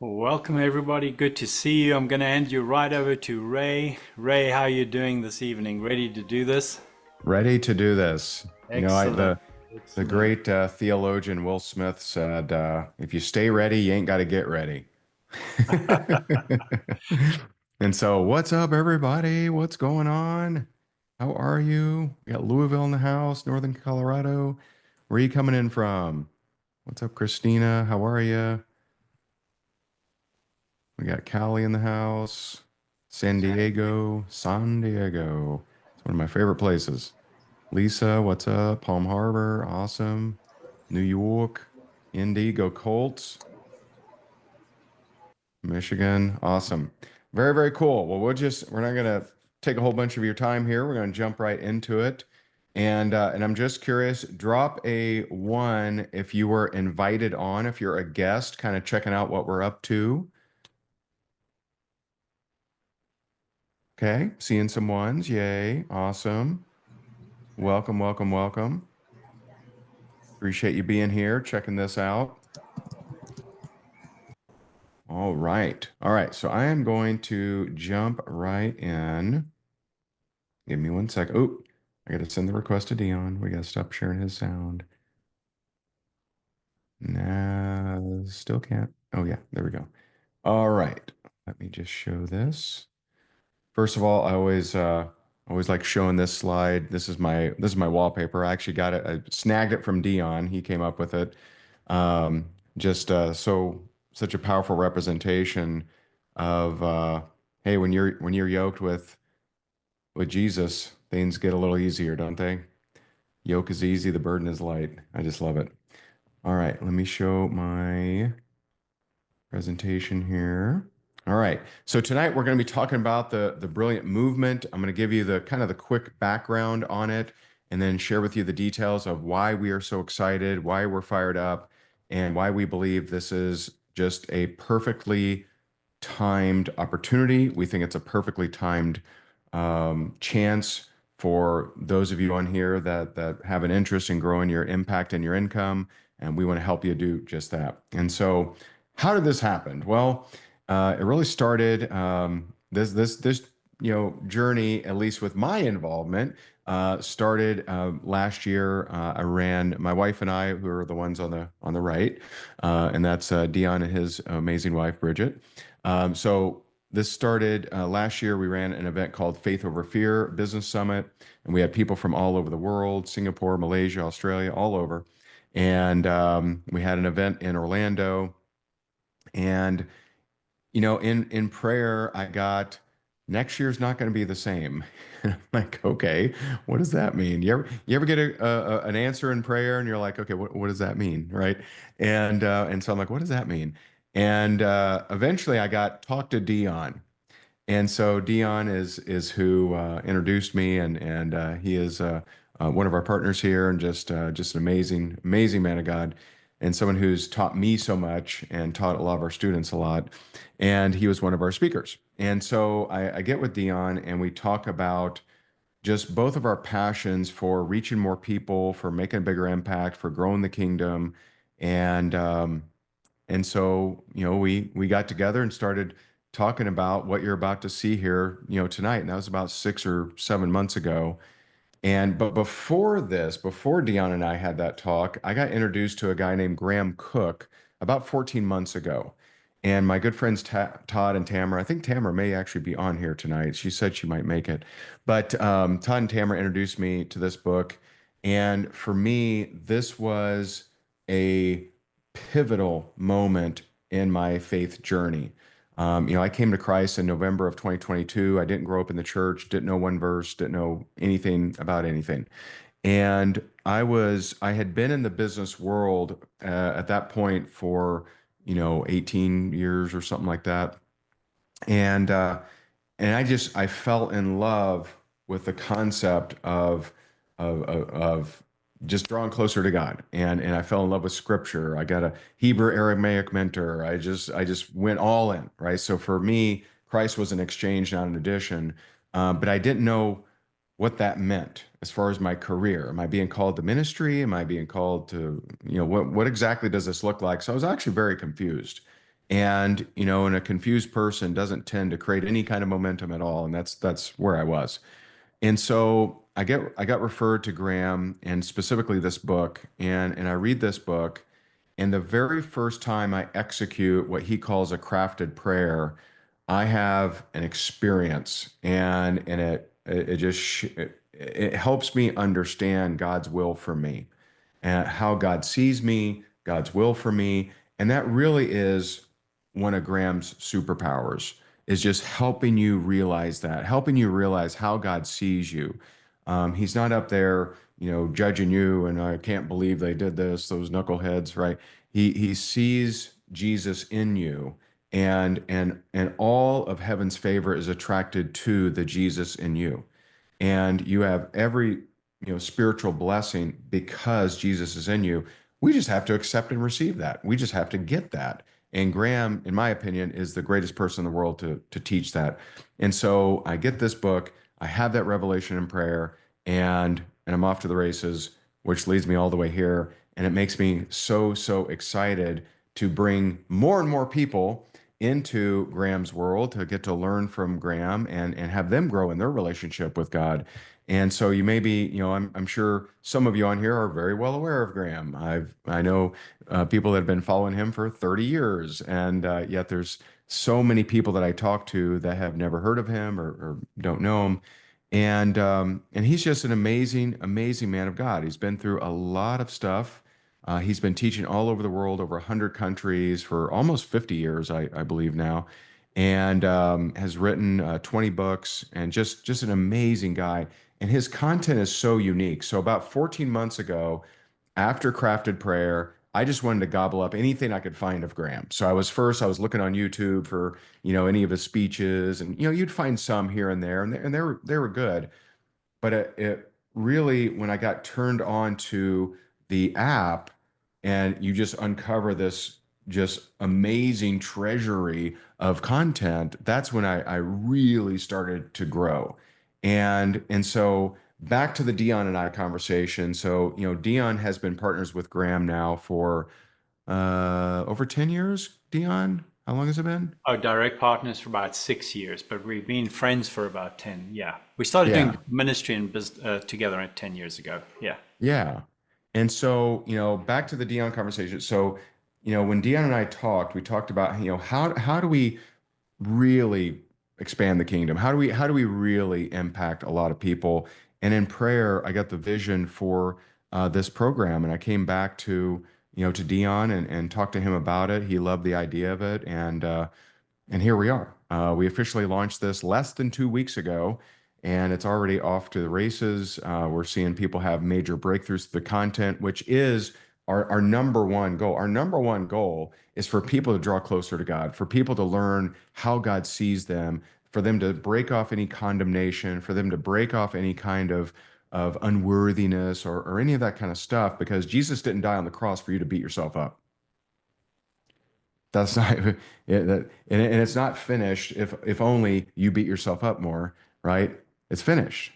Welcome everybody. Good to see you. I'm going to hand you right over to Ray. Ray, how are you doing this evening? Ready to do this? Ready to do this. Excellent. The Excellent. great theologian Will Smith said, "If you stay ready, you ain't got to get ready." And so, what's up, everybody? What's going on? How are you? We got Louisville in the house, Northern Colorado. Where are you coming in from? What's up, Christina? How are you? We got Cali in the house, San Diego, San Diego. It's one of my favorite places. Lisa, what's up? Palm Harbor, awesome. New York, Indy, go Colts. Michigan, awesome. Very, very cool. Well, we're not gonna take a whole bunch of your time here. We're gonna jump right into it. And I'm just curious, drop a one if you were invited on, if you're a guest, kind of checking out what we're up to. Okay, seeing some ones. Yay, awesome. Welcome, welcome, welcome. Appreciate you being here, checking this out. All right. All right. So I am going to jump right in. Give me one sec. Oh, I got to send the request to Dion. We got to stop sharing his sound. Nah, still can't. Oh, yeah. There we go. All right. Let me just show this. First of all, I always like showing this slide. This is my wallpaper. I actually got it. I snagged it from Dion. He came up with it. Just such a powerful representation of hey, when you're yoked with Jesus, things get a little easier, don't they? Yoke is easy, the burden is light. I just love it. All right, let me show my presentation here. All right. So tonight we're going to be talking about the brilliant movement. I'm going to give you the kind of the quick background on it and then share with you the details of why we are so excited, why we're fired up, and why we believe this is just a perfectly timed opportunity. We think it's a perfectly timed chance for those of you on here that have an interest in growing your impact and your income, and we want to help you do just that. And so, how did this happen? Well, it really started this journey, at least with my involvement, started last year. I ran my wife and I, who are the ones on the right, and that's Dion and his amazing wife Bridget. So this started last year. We ran an event called Faith Over Fear Business Summit, and we had people from all over the world, Singapore, Malaysia, Australia, all over. And we had an event in Orlando. And in prayer, I got next year's not going to be the same. And I'm like, okay, what does that mean? You ever get an answer in prayer and you're like, okay, what does that mean, right? And so I'm like, what does that mean? And eventually, I got talked to Dion, and so Dion is who introduced me, and he is one of our partners here, and just an amazing amazing man of God, and someone who's taught me so much and taught a lot of our students a lot. And he was one of our speakers. And so I get with Dion, and we talk about just both of our passions for reaching more people, for making a bigger impact, for growing the kingdom, and and so, we got together and started talking about what you're about to see here, tonight. And that was about 6 or 7 months ago. And but before this, before Dion and I had that talk, I got introduced to a guy named Graham Cook about 14 months ago. And my good friends Todd and Tamara, I think Tamara may actually be on here tonight. She said she might make it. But Todd and Tamara introduced me to this book. And for me, this was a pivotal moment in my faith journey. I came to Christ in November of 2022. I didn't grow up in the church, didn't know one verse, didn't know anything about anything. And I had been in the business world at that point for, 18 years or something like that. And I fell in love with the concept of just drawing closer to God, and I fell in love with Scripture. I got a Hebrew Aramaic mentor. I just went all in, right? So for me, Christ was an exchange, not an addition. But I didn't know what that meant as far as my career. Am I being called to ministry? Am I being called to, what exactly does this look like? So I was actually very confused. And, and a confused person doesn't tend to create any kind of momentum at all. And that's where I was. And so I got referred to Graham and specifically this book, and I read this book, and the very first time I execute what he calls a crafted prayer, I have an experience, and it just it helps me understand God's will for me and how God sees me, God's will for me. And that really is one of Graham's superpowers, is just helping you realize that, helping you realize how God sees you. He's not up there, judging you and I can't believe they did this, those knuckleheads, right? He sees Jesus in you, and all of heaven's favor is attracted to the Jesus in you, and you have every spiritual blessing because Jesus is in you. We just have to accept and receive that. We just have to get that. And Graham, in my opinion, is the greatest person in the world to teach that. And so I get this book, I have that revelation in prayer, and I'm off to the races, which leads me all the way here. And it makes me so excited to bring more and more people into Graham's world, to get to learn from Graham and have them grow in their relationship with God. And so you may be, I'm sure some of you on here are very well aware of Graham. I know people that have been following him for 30 years, and yet there's so many people that I talk to that have never heard of him or don't know him. And he's just an amazing man of God. He's been through a lot of stuff. He's been teaching all over the world, over 100 countries for almost 50 years, I believe now, and has written 20 books, and just an amazing guy. And his content is so unique. So about 14 months ago, after Crafted Prayer, I just wanted to gobble up anything I could find of Graham. So I was looking on YouTube for, any of his speeches, and you'd find some here and there, and they were good. But it really, when I got turned on to the app, and you just uncover this just amazing treasury of content, that's when I really started to grow. And so back to the Dion and I conversation. So, Dion has been partners with Graham now for over 10 years. Dion, how long has it been? Our direct partners for about 6 years, but we've been friends for about 10. Yeah. We started Yeah. doing ministry and business together 10 years ago. Yeah. Yeah. And so, back to the Dion conversation. So, when Dion and I talked, we talked about, how do we really expand the kingdom? How do we really impact a lot of people? And in prayer, I got the vision for this program, and I came back to Dion and talked to him about it. He loved the idea of it, and here we are. We officially launched this less than 2 weeks ago, and it's already off to the races. We're seeing people have major breakthroughs to the content, which is our number one goal. Our number one goal is for people to draw closer to God, for people to learn how God sees them, for them to break off any condemnation, for them to break off any kind of unworthiness or any of that kind of stuff, because Jesus didn't die on the cross for you to beat yourself up. That's not and it's not finished if only you beat yourself up more, right? It's finished.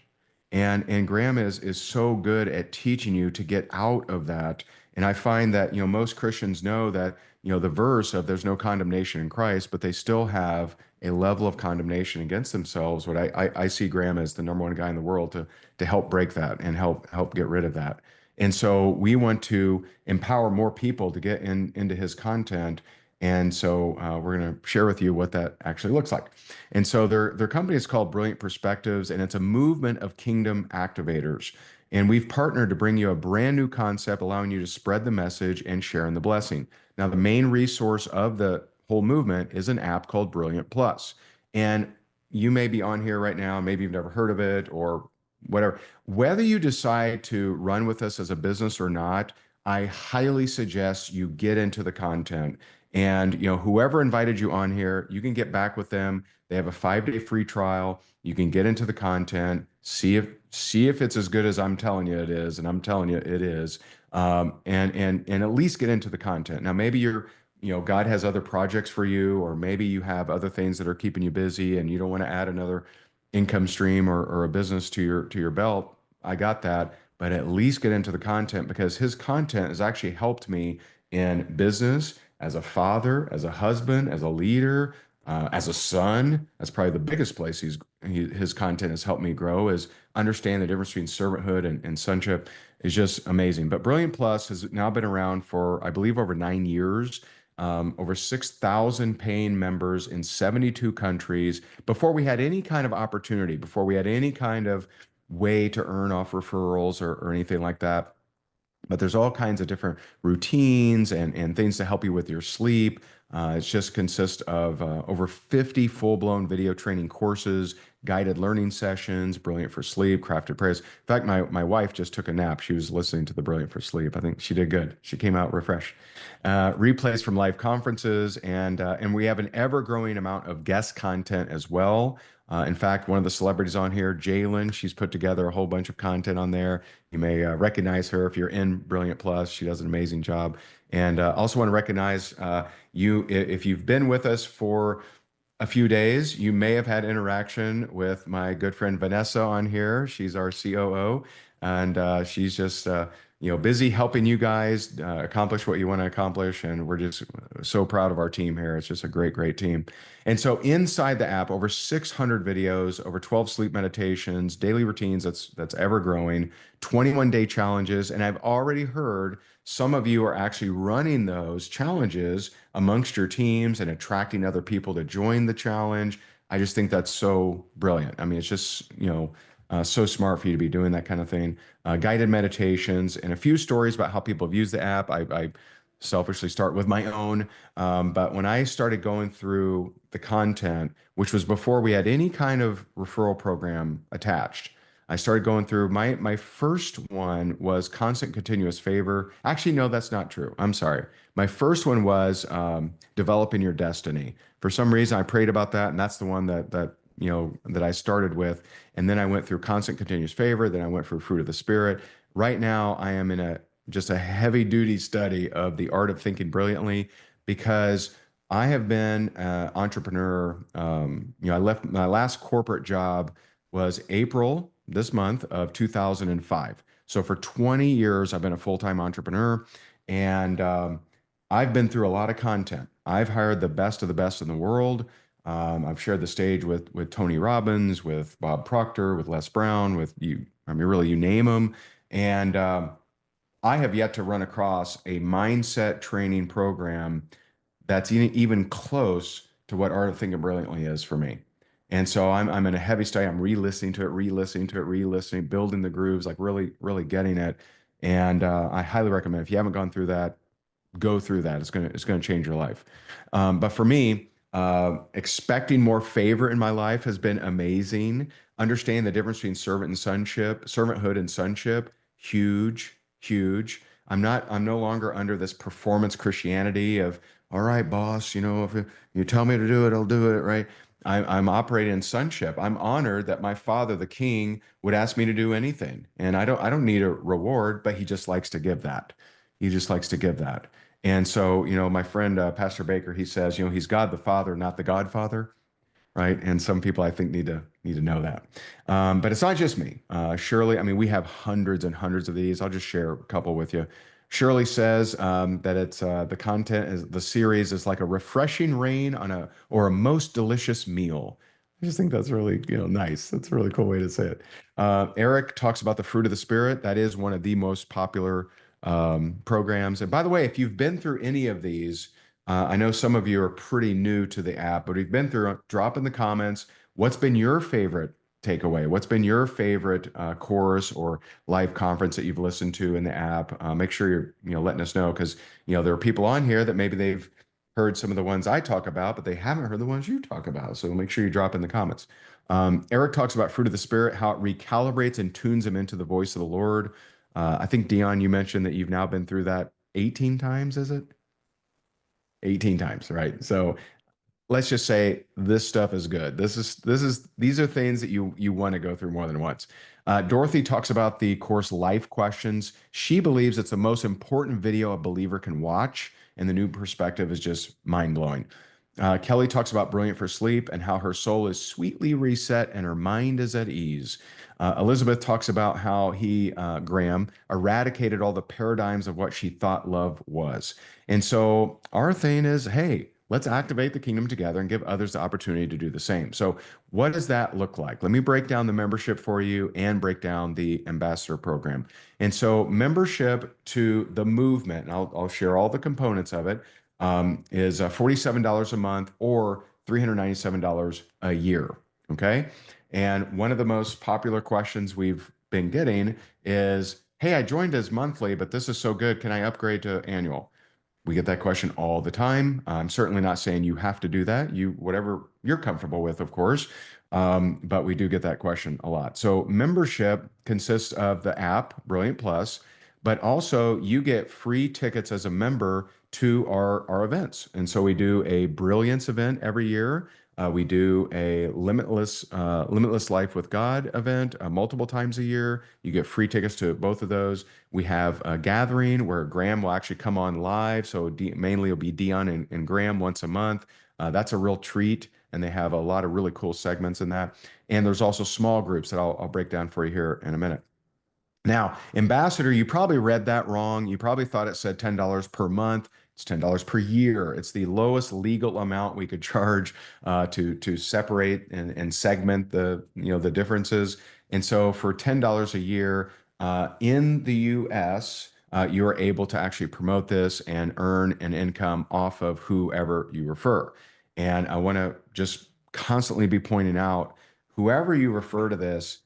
And Graham is so good at teaching you to get out of that. And I find that, most Christians know that, the verse of there's no condemnation in Christ, but they still have a level of condemnation against themselves. What I see Graham as the number one guy in the world to help break that and help get rid of that. And so we want to empower more people to get into his content. And so we're going to share with you what that actually looks like. And so their company is called Brilliant Perspectives, and it's a movement of kingdom activators. And we've partnered to bring you a brand new concept, allowing you to spread the message and share in the blessing. Now, the main resource of the whole movement is an app called Brilliant Plus. And you may be on here right now, maybe you've never heard of it or whatever. Whether you decide to run with us as a business or not, I highly suggest you get into the content. And whoever invited you on here, you can get back with them. They have a 5-day free trial. You can get into the content, see if it's as good as I'm telling you it is, and I'm telling you it is. And at least get into the content. Now, maybe God has other projects for you, or maybe you have other things that are keeping you busy, and you don't want to add another income stream or a business to your belt. I got that, but at least get into the content, because his content has actually helped me in business as a father, as a husband, as a leader, as a son. That's probably the biggest place his content has helped me grow, is understand the difference between servanthood and sonship is just amazing. But Brilliant Plus has now been around for, I believe, over 9 years. Over 6,000 paying members in 72 countries. Before we had any kind of opportunity, before we had any kind of way to earn off referrals or anything like that. But there's all kinds of different routines and things to help you with your sleep. It just consists of over 50 full-blown video training courses, guided learning sessions, Brilliant for Sleep, Crafted Prayers. In fact, my wife just took a nap. She was listening to the Brilliant for Sleep. I think she did good. She came out refreshed. Replays from live conferences, and we have an ever-growing amount of guest content as well. In fact, one of the celebrities on here, Jalen, she's put together a whole bunch of content on there. You may recognize her if you're in Brilliant Plus. She does an amazing job. And also want to recognize you, if you've been with us for a few days, you may have had interaction with my good friend Vanessa on here. She's our COO, and she's just busy helping you guys accomplish what you want to accomplish. And we're just so proud of our team here. It's just a great, great team. And so inside the app, over 600 videos, over 12 sleep meditations, daily routines that's ever growing, 21-day challenges. And I've already heard some of you are actually running those challenges amongst your teams and attracting other people to join the challenge. I just think that's so brilliant. I mean, it's just, so smart for you to be doing that kind of thing. Guided meditations and a few stories about how people have used the app. I selfishly start with my own. But when I started going through the content, which was before we had any kind of referral program attached, I started going through my first one was constant continuous favor. Actually, no, that's not true. I'm sorry. My first one was developing your destiny. For some reason, I prayed about that, and that's the one that I started with. And then I went through constant continuous favor. Then I went through fruit of the spirit. Right now, I am in just a heavy duty study of the art of thinking brilliantly, because I have been an entrepreneur. I left my last corporate job was April this month of 2005. So for 20 years, I've been a full-time entrepreneur, and I've been through a lot of content. I've hired the best of the best in the world. I've shared the stage with Tony Robbins, with Bob Proctor, with Les Brown, with you. I mean, really, you name them. And I have yet to run across a mindset training program that's even close to what Art of Thinking Brilliantly is for me. And so I'm in a heavy study. I'm re-listening to it, building the grooves, like really, really getting it. And I highly recommend, if you haven't gone through that, go through that. It's gonna change your life. But for me, expecting more favor in my life has been amazing. Understanding the difference between servanthood and sonship, huge, huge. I'm no longer under this performance Christianity of, all right, boss, if you tell me to do it, I'll do it, right? I'm operating in sonship. I'm honored that my father, the king, would ask me to do anything. And I don't need a reward, but he just likes to give that. He just likes to give that. And so, my friend, Pastor Baker, he says, he's God the Father, not the Godfather, right? And some people I think need to know that. But it's not just me. Shirley, I mean, we have hundreds and hundreds of these. I'll just share a couple with you. Shirley says that it's the content is the series is like a refreshing rain or a most delicious meal. I just think that's really nice. That's a really cool way to say it. Eric talks about the fruit of the spirit. That is one of the most popular programs. And by the way, if you've been through any of these, I know some of you are pretty new to the app, but if you've been through, drop in the comments. What's been your favorite takeaway? What's been your favorite course or live conference that you've listened to in the app? Make sure you're letting us know, because there are people on here that maybe they've heard some of the ones I talk about, but they haven't heard the ones you talk about. So make sure you drop in the comments. Eric talks about fruit of the spirit, how it recalibrates and tunes them into the voice of the Lord. I think Dion, you mentioned that you've now been through that 18 times, is it? 18 times, right? So let's just say this stuff is good. These are things that you want to go through more than once. Dorothy talks about the course Life Questions. She believes it's the most important video a believer can watch, and the new perspective is just mind-blowing. Kelly talks about Brilliant for Sleep and how her soul is sweetly reset and her mind is at ease. Elizabeth talks about how Graham, eradicated all the paradigms of what she thought love was. And so our thing is, hey, let's activate the kingdom together and give others the opportunity to do the same. So, what does that look like? Let me break down the membership for you and break down the ambassador program. And so, membership to the movement, and I'll share all the components of it, is $47 a month or $397 a year. Okay. And one of the most popular questions we've been getting is, hey, I joined as monthly, but this is so good. Can I upgrade to annual? We get that question all the time. I'm certainly not saying you have to do that. You, whatever you're comfortable with, of course. But we do get that question a lot. So membership consists of the app, Brilliant Plus, but also you get free tickets as a member to our events. And so we do a Brilliance event every year. We do a Limitless Life with God event multiple times a year. You get free tickets to both of those. We have a gathering where Graham will actually come on live. So mainly it'll be Dion and Graham once a month. That's a real treat. And they have a lot of really cool segments in that. And there's also small groups that I'll break down for you here in a minute. Now, Ambassador, you probably read that wrong. You probably thought it said $10 per month. It's $10 per year. It's the lowest legal amount we could charge to separate and segment the differences. And so for $10 a year in the U.S., you are able to actually promote this and earn an income off of whoever you refer. And I want to just constantly be pointing out, whoever you refer to this,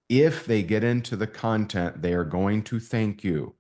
if they get into the content, they are going to thank you.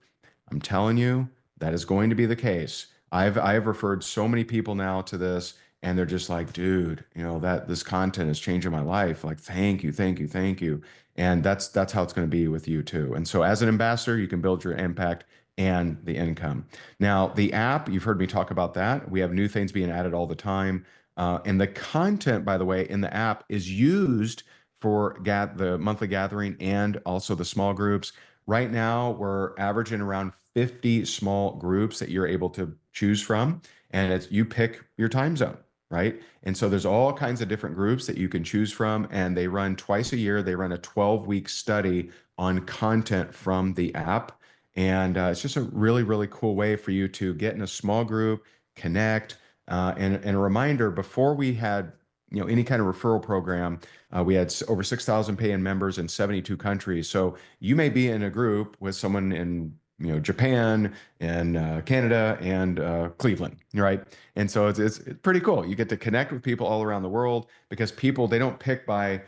I'm telling you, that is going to be the case. I have referred so many people now to this, and they're just like, dude, that this content is changing my life. Like, thank you, thank you, thank you. And that's how it's going to be with you too. And so as an ambassador, you can build your impact and the income. Now, the app, you've heard me talk about that. We have new things being added all the time. And the content, by the way, in the app is used for the monthly gathering and also the small groups. Right now, we're averaging around 50 small groups that you're able to choose from, and you pick your time zone, right? And so there's all kinds of different groups that you can choose from, and they run twice a year. They run a 12-week study on content from the app, and it's just a really, really cool way for you to get in a small group, connect, and a reminder, before we had any kind of referral program, we had over 6,000 paying members in 72 countries. So you may be in a group with someone in Japan and Canada and Cleveland, right? And so it's pretty cool. You get to connect with people all around the world, because people, they don't pick by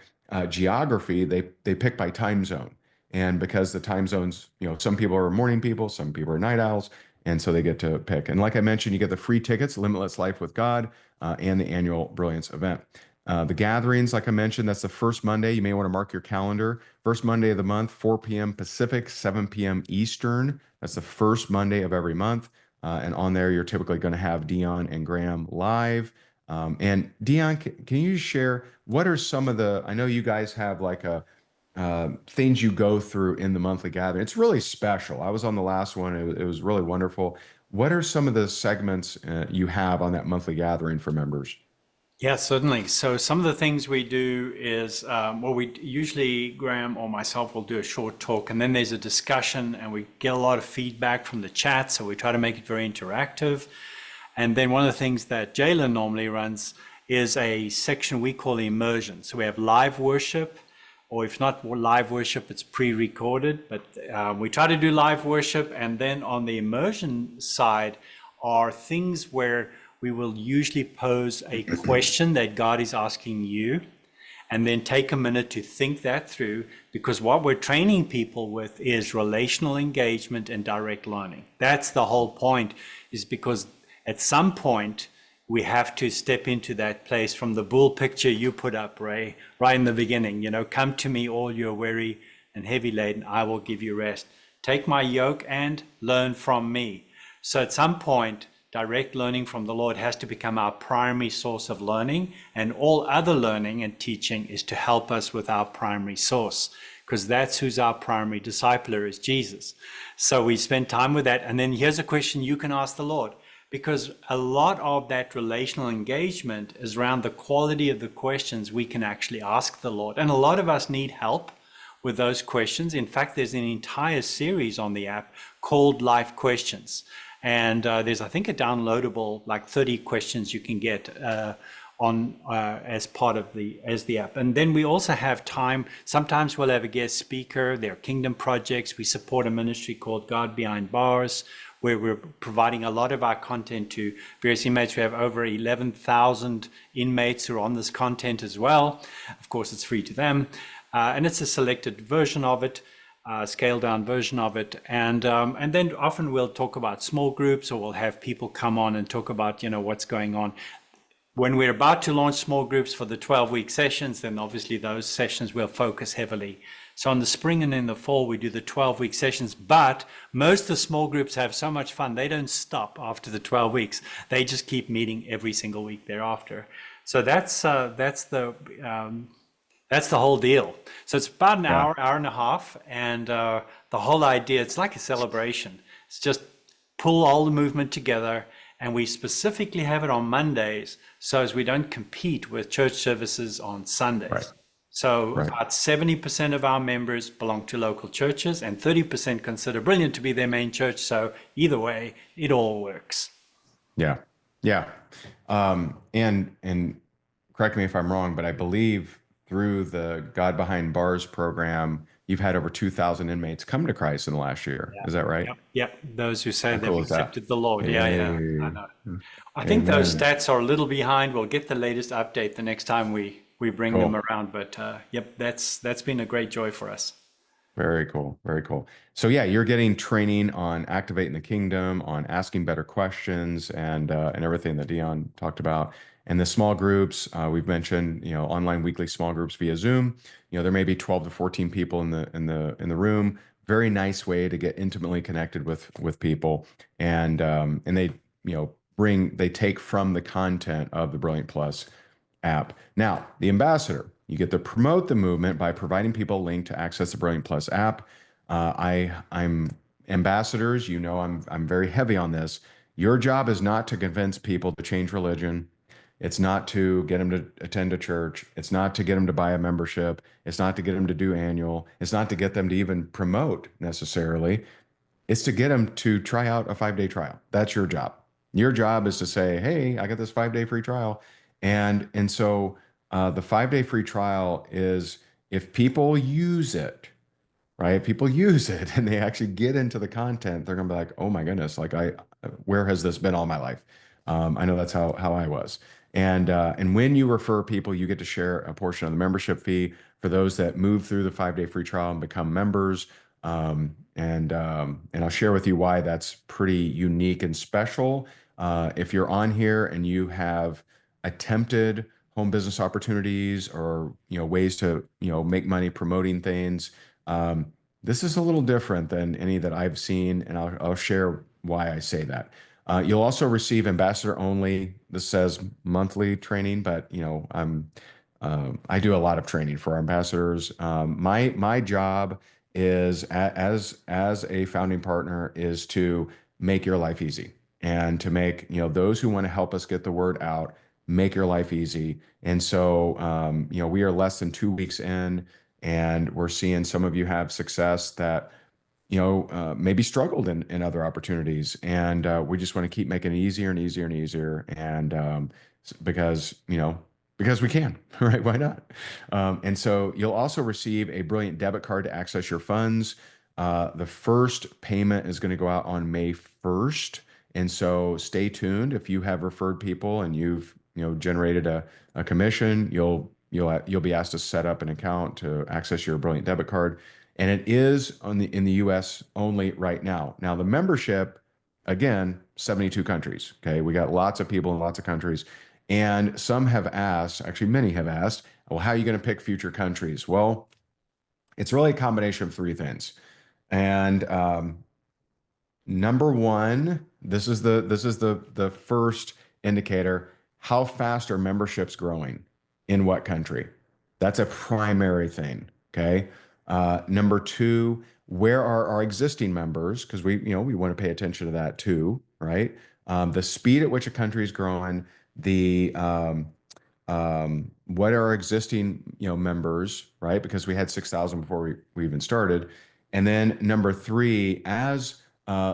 geography, they pick by time zone. And because the time zones, some people are morning people, some people are night owls, and so they get to pick. And like I mentioned, you get the free tickets, Limitless Life with God, and the annual Brilliance event. The gatherings, like I mentioned, that's the first Monday. You may want to mark your calendar. First Monday of the month, 4 p.m. Pacific, 7 p.m. Eastern. That's the first Monday of every month. And on there, you're typically going to have Dion and Graham live. And Dion, can you share what are some of I know you guys have like things you go through in the monthly gathering. It's really special. I was on the last one. It was really wonderful. What are some of the segments you have on that monthly gathering for members? Yeah, certainly. So some of the things we do is, we usually, Graham or myself will do a short talk, and then there's a discussion, and we get a lot of feedback from the chat. So we try to make it very interactive. And then one of the things that Jalen normally runs is a section we call immersion. So we have live worship, or if not live worship, it's pre-recorded, but we try to do live worship. And then on the immersion side are things where we will usually pose a question that God is asking you, and then take a minute to think that through, because what we're training people with is relational engagement and direct learning. That's the whole point, is because at some point we have to step into that place from the bull picture you put up, Ray, right in the beginning. Come to me, all you're weary and heavy laden, I will give you rest. Take my yoke and learn from me. So at some point, direct learning from the Lord has to become our primary source of learning, and all other learning and teaching is to help us with our primary source, because that's who's our primary discipler, is Jesus. So we spend time with that. And then here's a question you can ask the Lord. because a lot of that relational engagement is around the quality of the questions we can actually ask the Lord. And a lot of us need help with those questions. In fact, there's an entire series on the app called Life Questions. And there's, I think, a downloadable, like 30 questions you can get on as part of the app. And then we also have time. Sometimes we'll have a guest speaker. There are kingdom projects. We support a ministry called God Behind Bars, where we're providing a lot of our content to various inmates. We have over 11,000 inmates who are on this content as well. Of course, it's free to them. And it's a selected version of it, scaled down version of it. And then often we'll talk about small groups, or we'll have people come on and talk about, what's going on. When we're about to launch small groups for the 12-week sessions, then obviously those sessions will focus heavily. So in the spring and in the fall, we do the 12-week sessions, but most of the small groups have so much fun. They don't stop after the 12 weeks. They just keep meeting every single week thereafter. So that's the whole deal. So it's about an hour and a half, and the whole idea, it's like a celebration. It's just pull all the movement together, and we specifically have it on Mondays so as we don't compete with church services on Sundays. Right. So about 70% of our members belong to local churches, and 30% consider Brilliant to be their main church. So either way, it all works. Yeah. Yeah. And correct me if I'm wrong, but I believe through the God Behind Bars program, you've had over 2,000 inmates come to Christ in the last year. Is that right? Yep. Those who say they've cool is that? accepted the Lord. Yeah. I know. I think Amen. those stats are a little behind. We'll get the latest update the next time we bring Cool. them around. But that's been a great joy for us. Very cool. Very cool. So yeah, you're getting training on activating the kingdom, on asking better questions, and everything that Dion talked about. And the small groups, we've mentioned, online weekly small groups via Zoom. There may be 12 to 14 people in the room. Very nice way to get intimately connected with people, and they they take from the content of the Brilliant Plus app. Now, the ambassador, you get to promote the movement by providing people a link to access the Brilliant Plus app. I'm ambassadors. I'm very heavy on this. Your job is not to convince people to change religion. It's not to get them to attend a church. It's not to get them to buy a membership. It's not to get them to do annual. It's not to get them to even promote necessarily. It's to get them to try out a 5-day trial. That's your job. Your job is to say, hey, I got this 5-day free trial. And so the 5-day free trial is, if people use it, right? If people use it and they actually get into the content, they're gonna be like, oh my goodness, like where has this been all my life? I know that's how I was. And when you refer people, you get to share a portion of the membership fee for those that move through the 5-day free trial and become members. And I'll share with you why that's pretty unique and special. If you're on here and you have attempted home business opportunities, or ways to make money promoting things, this is a little different than any that I've seen, and I'll share why I say that. You'll also receive ambassador only. This says monthly training, but I do a lot of training for our ambassadors. My job is as a founding partner is to make your life easy, and to make those who want to help us get the word out, make your life easy. And so we are less than 2 weeks in, and we're seeing some of you have success that maybe struggled in other opportunities, and we just want to keep making it easier and easier and easier, and because we can, right? Why not? And so you'll also receive a Brilliant debit card to access your funds. The first payment is going to go out on May 1st, and so stay tuned. If you have referred people and you've generated a commission, you'll be asked to set up an account to access your Brilliant debit card. And it is in the US only right now. Now, the membership, again, 72 countries. Okay. We got lots of people in lots of countries. And some have asked, actually, many have asked, well, how are you going to pick future countries? Well, it's really a combination of 3 things. And number one, this is the first indicator. How fast are memberships growing in what country? That's a primary thing. Okay. Number 2, where are our existing members? Because we want to pay attention to that too, right? the speed at which a country is growing, the what are our existing, members, right? Because we had 6,000 before we even started. And then number three, as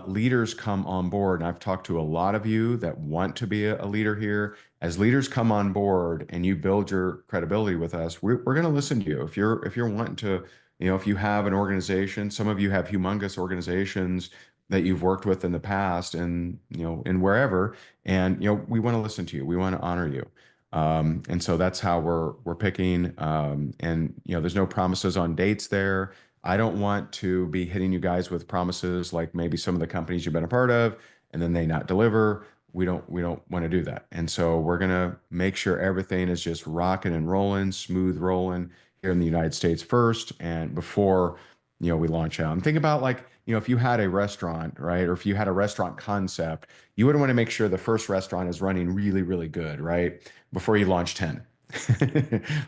leaders come on board, and I've talked to a lot of you that want to be a leader here. As leaders come on board and you build your credibility with us, we're going to listen to you. If you're wanting to, if you have an organization, some of you have humongous organizations that you've worked with in the past, and and wherever, and we want to listen to you. We want to honor you. And so that's how we're picking. And there's no promises on dates there. I don't want to be hitting you guys with promises like maybe some of the companies you've been a part of, and then they not deliver. We don't want to do that. And so we're gonna make sure everything is just rocking and rolling, smooth rolling here in the United States first, and before we launch out. And think about, like, if you had a restaurant, right, or if you had a restaurant concept, you would want to make sure the first restaurant is running really, really good, right, before you launch 10.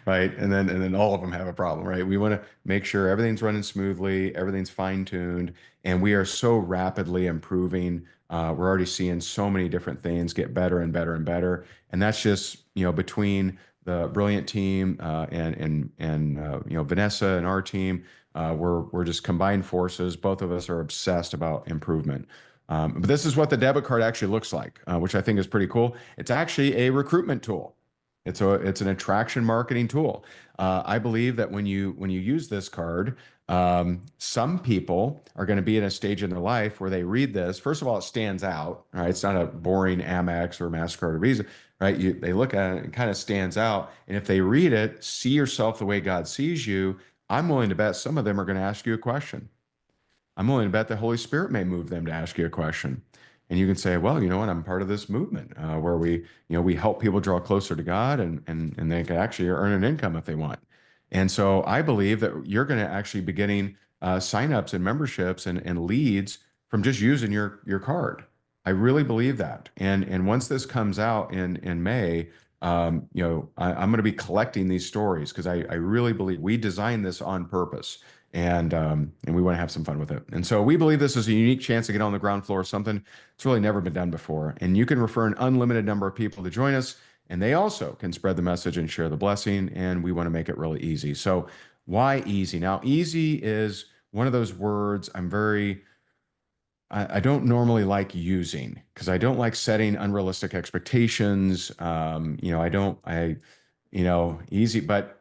Right. And then all of them have a problem, right? We want to make sure everything's running smoothly, everything's fine-tuned, and we are so rapidly improving. We're already seeing so many different things get better and better and better. And that's just, between the brilliant team, and Vanessa and our team. We're just combined forces. Both of us are obsessed about improvement. But this is what the debit card actually looks like, which I think is pretty cool. It's actually a recruitment tool. It's an attraction marketing tool. I believe that when you use this card, some people are going to be in a stage in their life where they read this. First of all, it stands out, right? It's not a boring Amex or MasterCard or Visa, right? They look at it and kind of stands out. And if they read it, see yourself the way God sees you, I'm willing to bet some of them are going to ask you a question. I'm willing to bet the Holy Spirit may move them to ask you a question. And you can say, well, you know what? I'm part of this movement where we help people draw closer to God, and they can actually earn an income if they want. And so I believe that you're going to actually be getting signups and memberships and leads from just using your card. I really believe that. And once this comes out in May, I'm going to be collecting these stories because I really believe we designed this on purpose, and we want to have some fun with it. And so we believe this is a unique chance to get on the ground floor of something that's really never been done before. And you can refer an unlimited number of people to join us, and they also can spread the message and share the blessing. And we want to make it really easy. So why easy? Now, easy is one of those words I don't normally like using because I don't like setting unrealistic expectations. Easy, but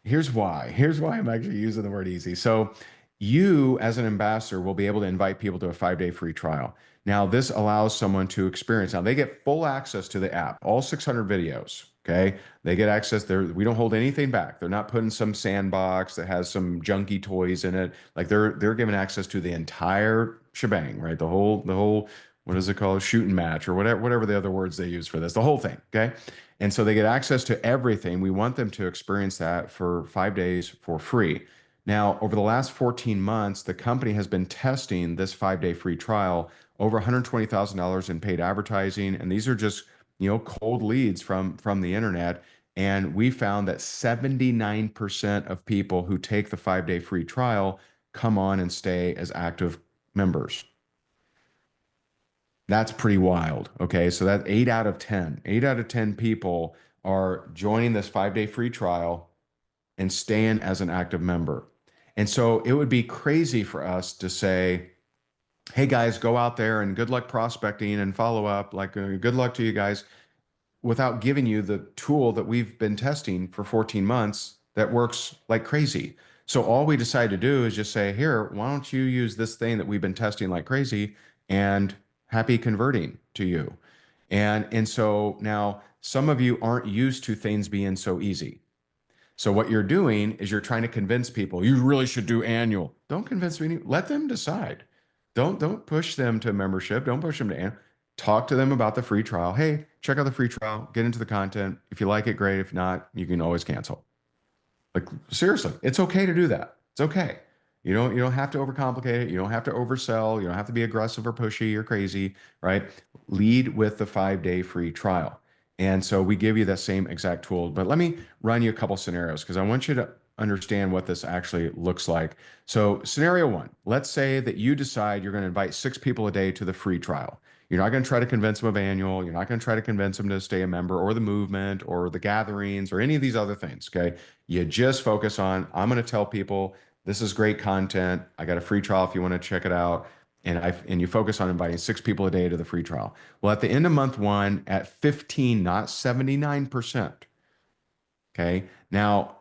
here's why. Here's why I'm actually using the word easy. So you, as an ambassador, will be able to invite people to a 5-day free trial. Now, this allows someone to experience. Now, they get full access to the app, all 600 videos. Okay. They get access there. We don't hold anything back. They're not putting some sandbox that has some junky toys in it. Like they're given access to the entire shebang, right? The whole, what is it called? Shooting match or whatever the other words they use for this, the whole thing. Okay. And so they get access to everything. We want them to experience that for 5 days for free. Now, over the last 14 months, the company has been testing this 5-day free trial, over $120,000 in paid advertising. And these are just, cold leads from the internet. And we found that 79% of people who take the 5-day free trial come on and stay as active members. That's pretty wild. Okay. So that 8 out of 10 people are joining this 5-day free trial and staying as an active member. And so it would be crazy for us to say, hey guys, go out there and good luck prospecting and follow up. Like, good luck to you guys, without giving you the tool that we've been testing for 14 months that works like crazy. So all we decide to do is just say, here, why don't you use this thing that we've been testing like crazy, and happy converting to you. And so now some of you aren't used to things being so easy. So what you're doing is you're trying to convince people you really should do annual. Don't convince me. Let them decide. Don't push them to membership. Don't push them to annual. Talk to them about the free trial. Hey, check out the free trial. Get into the content. If you like it, great. If not, you can always cancel. Like, seriously, it's okay to do that. It's okay. You don't have to overcomplicate it. You don't have to oversell. You don't have to be aggressive or pushy or crazy, right? Lead with the 5-day free trial. And so we give you that same exact tool. But let me run you a couple scenarios because I want you to understand what this actually looks like. So scenario one, let's say that you decide you're going to invite 6 people a day to the free trial. You're not going to try to convince them of annual. You're not going to try to convince them to stay a member or the movement or the gatherings or any of these other things. Okay. You just focus on, I'm going to tell people this is great content. I got a free trial if you want to check it out. And you focus on inviting 6 people a day to the free trial. Well, at the end of month one, at 15, not 79%. Okay. Now,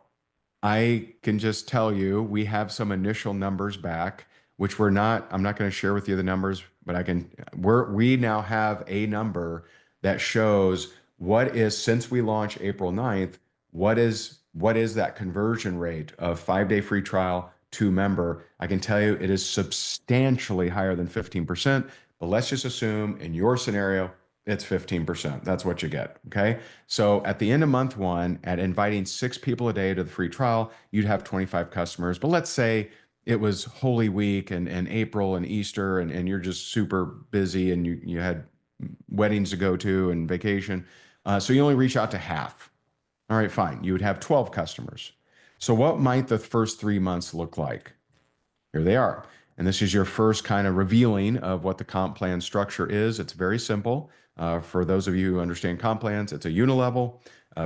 I can just tell you we have some initial numbers back, which I'm not going to share with you the numbers, but we now have a number that shows what is, since we launched April 9th, what is that conversion rate of 5-day free trial to member. I can tell you it is substantially higher than 15%, but let's just assume in your scenario, it's 15%. That's what you get. Okay. So at the end of month one, at inviting 6 people a day to the free trial, you'd have 25 customers. But let's say it was Holy Week and April and Easter, and you're just super busy and you had weddings to go to and vacation. So you only reach out to half. All right, fine. You would have 12 customers. So what might the first 3 months look like? Here they are. And this is your first kind of revealing of what the comp plan structure is. It's very simple. For those of you who understand comp plans, it's a unilevel,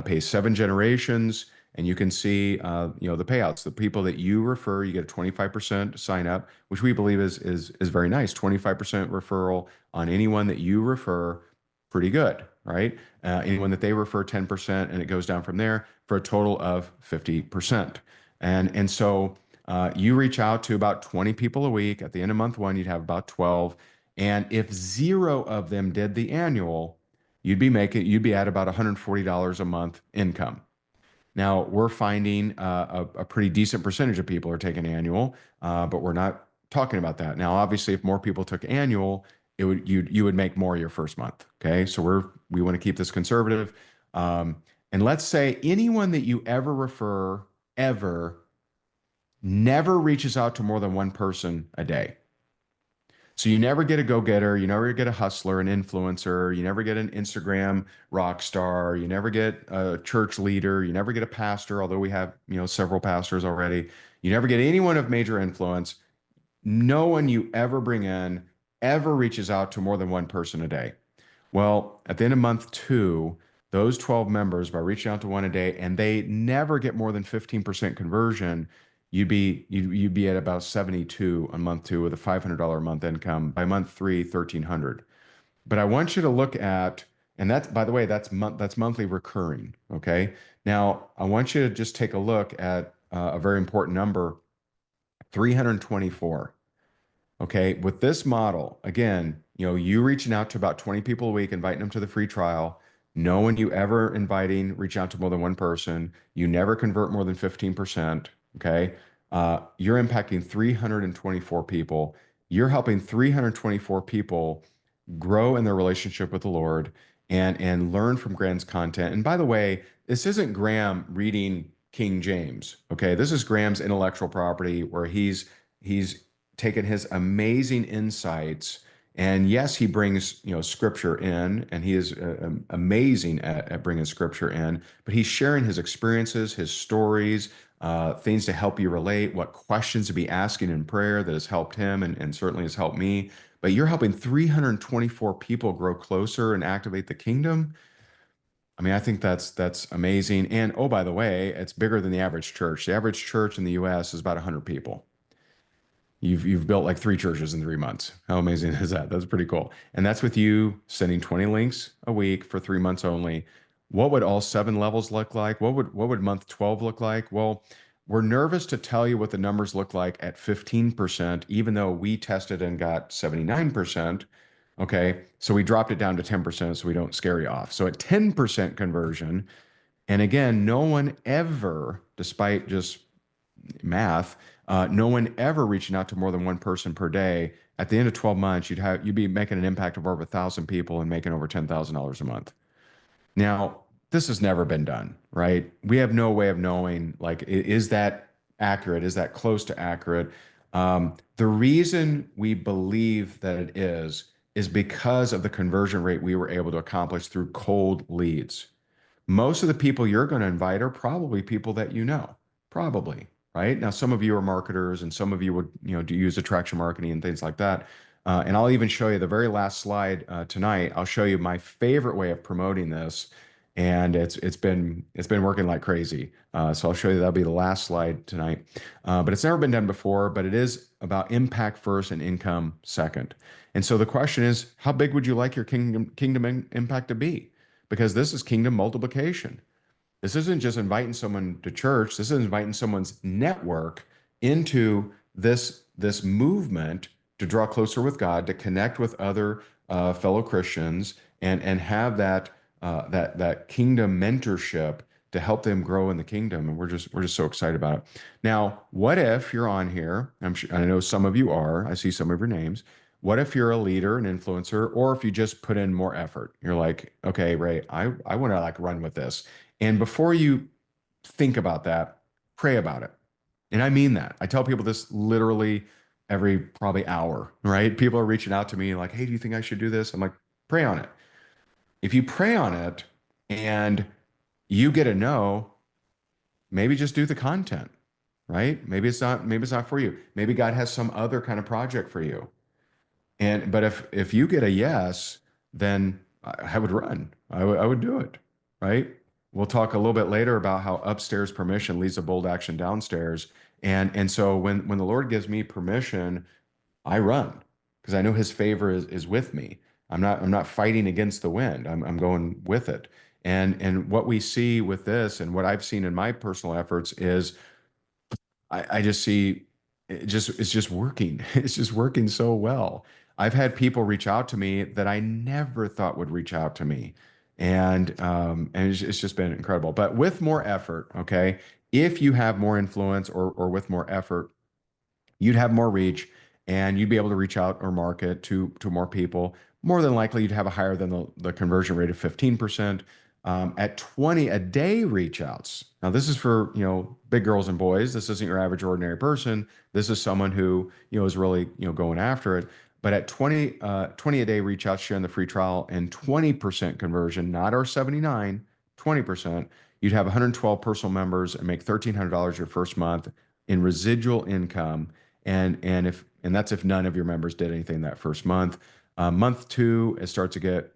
pays 7 generations, and you can see the payouts. The people that you refer, you get a 25% sign up, which we believe is very nice. 25% referral on anyone that you refer, pretty good, right? Anyone that they refer, 10%, and it goes down from there for a total of 50%. And so you reach out to about 20 people a week. At the end of month one, you'd have about 12. And if 0 of them did the annual, you'd be at about $140 a month income. Now we're finding a pretty decent percentage of people are taking annual, but we're not talking about that. Now, obviously, if more people took annual, you would make more your first month. Okay, so we want to keep this conservative. And let's say anyone that you ever refer ever never reaches out to more than one person a day. So you never get a go-getter, you never get a hustler, an influencer, you never get an Instagram rock star, you never get a church leader, you never get a pastor, although we have, several pastors already. You never get anyone of major influence. No one you ever bring in ever reaches out to more than one person a day. Well, at the end of month two, those 12 members, by reaching out to one a day, and they never get more than 15% conversion, you'd be at about 72 on month two with a $500 a month income. By month three, 1,300. But I want you to look at, and that's, by the way, that's monthly recurring. Okay. Now I want you to just take a look at a very important number, 324. Okay. With this model, again, you reaching out to about 20 people a week, inviting them to the free trial. No one you ever inviting reach out to more than one person. You never convert more than 15%. Okay. You're impacting 324 people. You're helping 324 people grow in their relationship with the Lord and learn from Graham's content. And by the way, this isn't Graham reading King James. Okay. This is Graham's intellectual property where he's taken his amazing insights. And yes, he brings, scripture in, and he is amazing at bringing scripture in, but he's sharing his experiences, his stories, things to help you relate, what questions to be asking in prayer that has helped him and certainly has helped me. But you're helping 324 people grow closer and activate the kingdom. I mean, I think that's amazing. And oh, by the way, it's bigger than the average church. The average church in the US is about 100 people. You've built like 3 churches in 3 months. How amazing is that? That's pretty cool. And that's with you sending 20 links a week for 3 months only. What would all 7 levels look like? What would month 12 look like? Well, we're nervous to tell you what the numbers look like at 15%, even though we tested and got 79%. Okay. So we dropped it down to 10% so we don't scare you off. So at 10% conversion, and again, no one ever, despite just math, no one ever reaching out to more than one person per day. At the end of 12 months, you'd be making an impact of over 1,000 people and making over $10,000 a month. Now, this has never been done, right? We have no way of knowing, like, is that accurate? Is that close to accurate? The reason we believe that it is because of the conversion rate we were able to accomplish through cold leads. Most of the people you're going to invite are probably people that you know. Probably, right? Now, some of you are marketers and some of you would, do use attraction marketing and things like that. And I'll even show you the very last slide tonight. I'll show you my favorite way of promoting this, and it's been working like crazy. So I'll show you that'll be the last slide tonight. But it's never been done before. But it is about impact first and income second. And so the question is, how big would you like your kingdom impact to be? Because this is kingdom multiplication. This isn't just inviting someone to church. This is inviting someone's network into this movement to draw closer with God, to connect with other fellow Christians, and have that kingdom mentorship to help them grow in the kingdom. And we're just so excited about it. Now, what if you're on here? I'm sure, I know some of you are. I see some of your names. What if you're a leader, an influencer, or if you just put in more effort? You're like, okay, Ray, I want to like run with this. And before you think about that, pray about it. And I mean that. I tell people this literally every probably hour, right? People are reaching out to me like, hey, do you think I should do this? I'm like, pray on it. If you pray on it and you get a no, maybe just do the content, right? Maybe it's not for you. Maybe God has some other kind of project for you. But if you get a yes, then I would run. I would do it, right? We'll talk a little bit later about how upstairs permission leads to bold action downstairs. And so when the Lord gives me permission, I run because I know His favor is with me. I'm not fighting against the wind. I'm going with it. And what we see with this, and what I've seen in my personal efforts, is I just see it's just working. It's just working so well. I've had people reach out to me that I never thought would reach out to me. And it's just been incredible. But with more effort, okay, if you have more influence or with more effort, you'd have more reach and you'd be able to reach out or market to more people. More than likely, you'd have a higher than the conversion rate of 15%. At 20 a day reach outs. Now, this is for, big girls and boys. This isn't your average ordinary person. This is someone who, is really, going after it. But at 20 a day reach outs, sharing the free trial and 20% conversion, not our 79, 20%, you'd have 112 personal members and make $1,300 your first month in residual income. And that's if none of your members did anything that first month. Month two, it starts to get,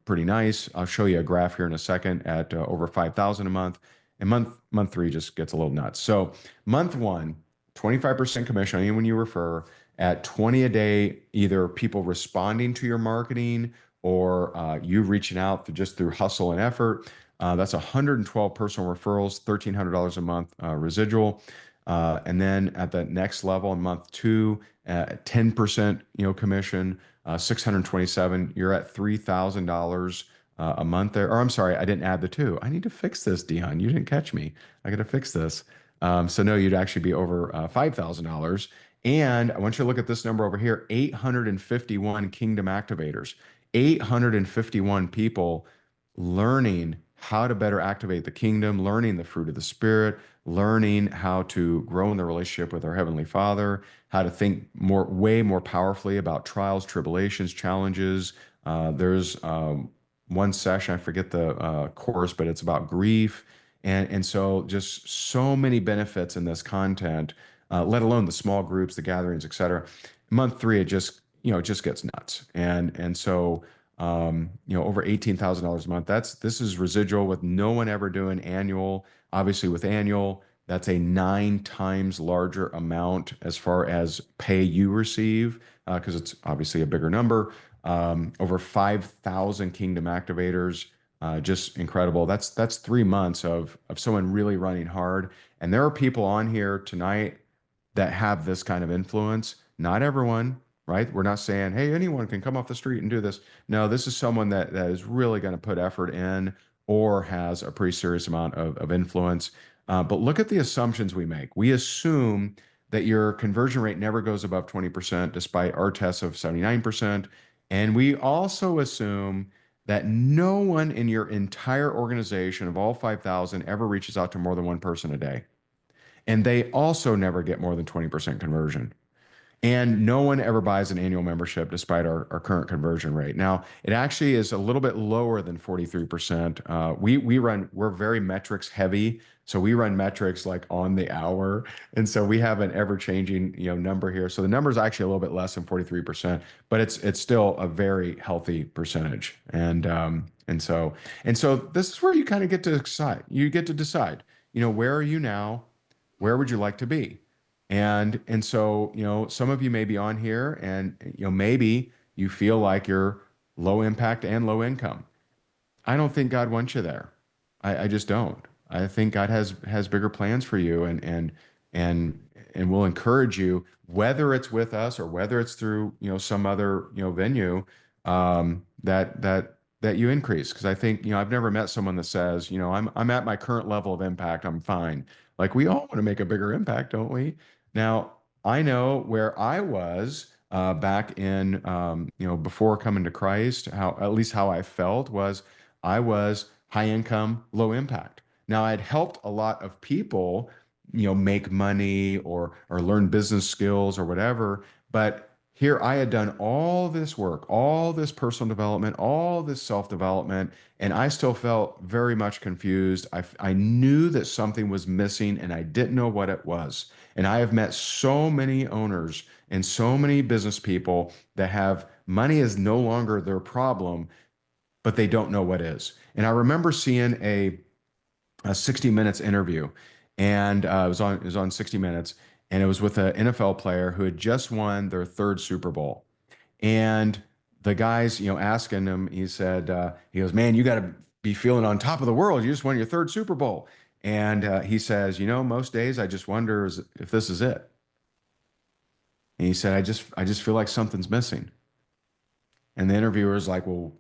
pretty nice. I'll show you a graph here in a second at over 5,000 a month. And month three just gets a little nuts. So month one, 25% commission on anyone you refer at 20 a day, either people responding to your marketing or you reaching out just through hustle and effort. That's 112 personal referrals, $1,300 a month residual. And then at the next level in month two, 10%, commission, 627, you're at $3,000 a month there. Or I'm sorry, I didn't add the two. I need to fix this, Dion. You didn't catch me. I got to fix this. So no, you'd actually be over $5,000. And I want you to look at this number over here, 851 Kingdom activators, 851 people learning how to better activate the kingdom, learning the fruit of the Spirit, learning how to grow in the relationship with our Heavenly Father, how to think way more powerfully about trials, tribulations, challenges. There's one session, I forget the course, but it's about grief. And so just so many benefits in this content, let alone the small groups, the gatherings, et cetera. Month three, it just gets nuts. And so over $18,000 a month. This is residual with no one ever doing annual. Obviously, with annual, that's a 9 times larger amount as far as pay you receive, because it's obviously a bigger number. Over 5,000 Kingdom activators, just incredible. That's 3 months of someone really running hard. And there are people on here tonight that have this kind of influence. Not everyone, right? We're not saying, hey, anyone can come off the street and do this. No, this is someone that is really going to put effort in or has a pretty serious amount of influence. But look at the assumptions we make. We assume that your conversion rate never goes above 20%, despite our tests of 79%. And we also assume that no one in your entire organization of all 5,000 ever reaches out to more than one person a day. And they also never get more than 20% conversion. And no one ever buys an annual membership despite our current conversion rate. Now, it actually is a little bit lower than 43%. We're very metrics heavy. So we run metrics like on the hour. And so we have an ever-changing, number here. So the number is actually a little bit less than 43%, but it's still a very healthy percentage. And so this is where you kind of get to decide. You get to decide, where are you now? Where would you like to be? And so, some of you may be on here and, maybe you feel like you're low impact and low income. I don't think God wants you there. I just don't. I think God has bigger plans for you and will encourage you, whether it's with us or whether it's through, some other, venue, that you increase. Because I think, I've never met someone that says, I'm at my current level of impact, I'm fine. Like we all want to make a bigger impact, don't we? Now, I know where I was back in, before coming to Christ, at least how I felt was I was high income, low impact. Now, I'd helped a lot of people, make money or learn business skills or whatever, but here I had done all this work, all this personal development, all this self-development, and I still felt very much confused. I knew that something was missing and I didn't know what it was. And I have met so many owners and so many business people that have money is no longer their problem, but they don't know what is. And I remember seeing a 60 Minutes interview, and it was on 60 Minutes, and it was with an NFL player who had just won their third Super Bowl. And the guys, asking him, he goes, man, you got to be feeling on top of the world. You just won your third Super Bowl. And he says, most days I just wonder if this is it. And he said, I just feel like something's missing. And the interviewer is like, well,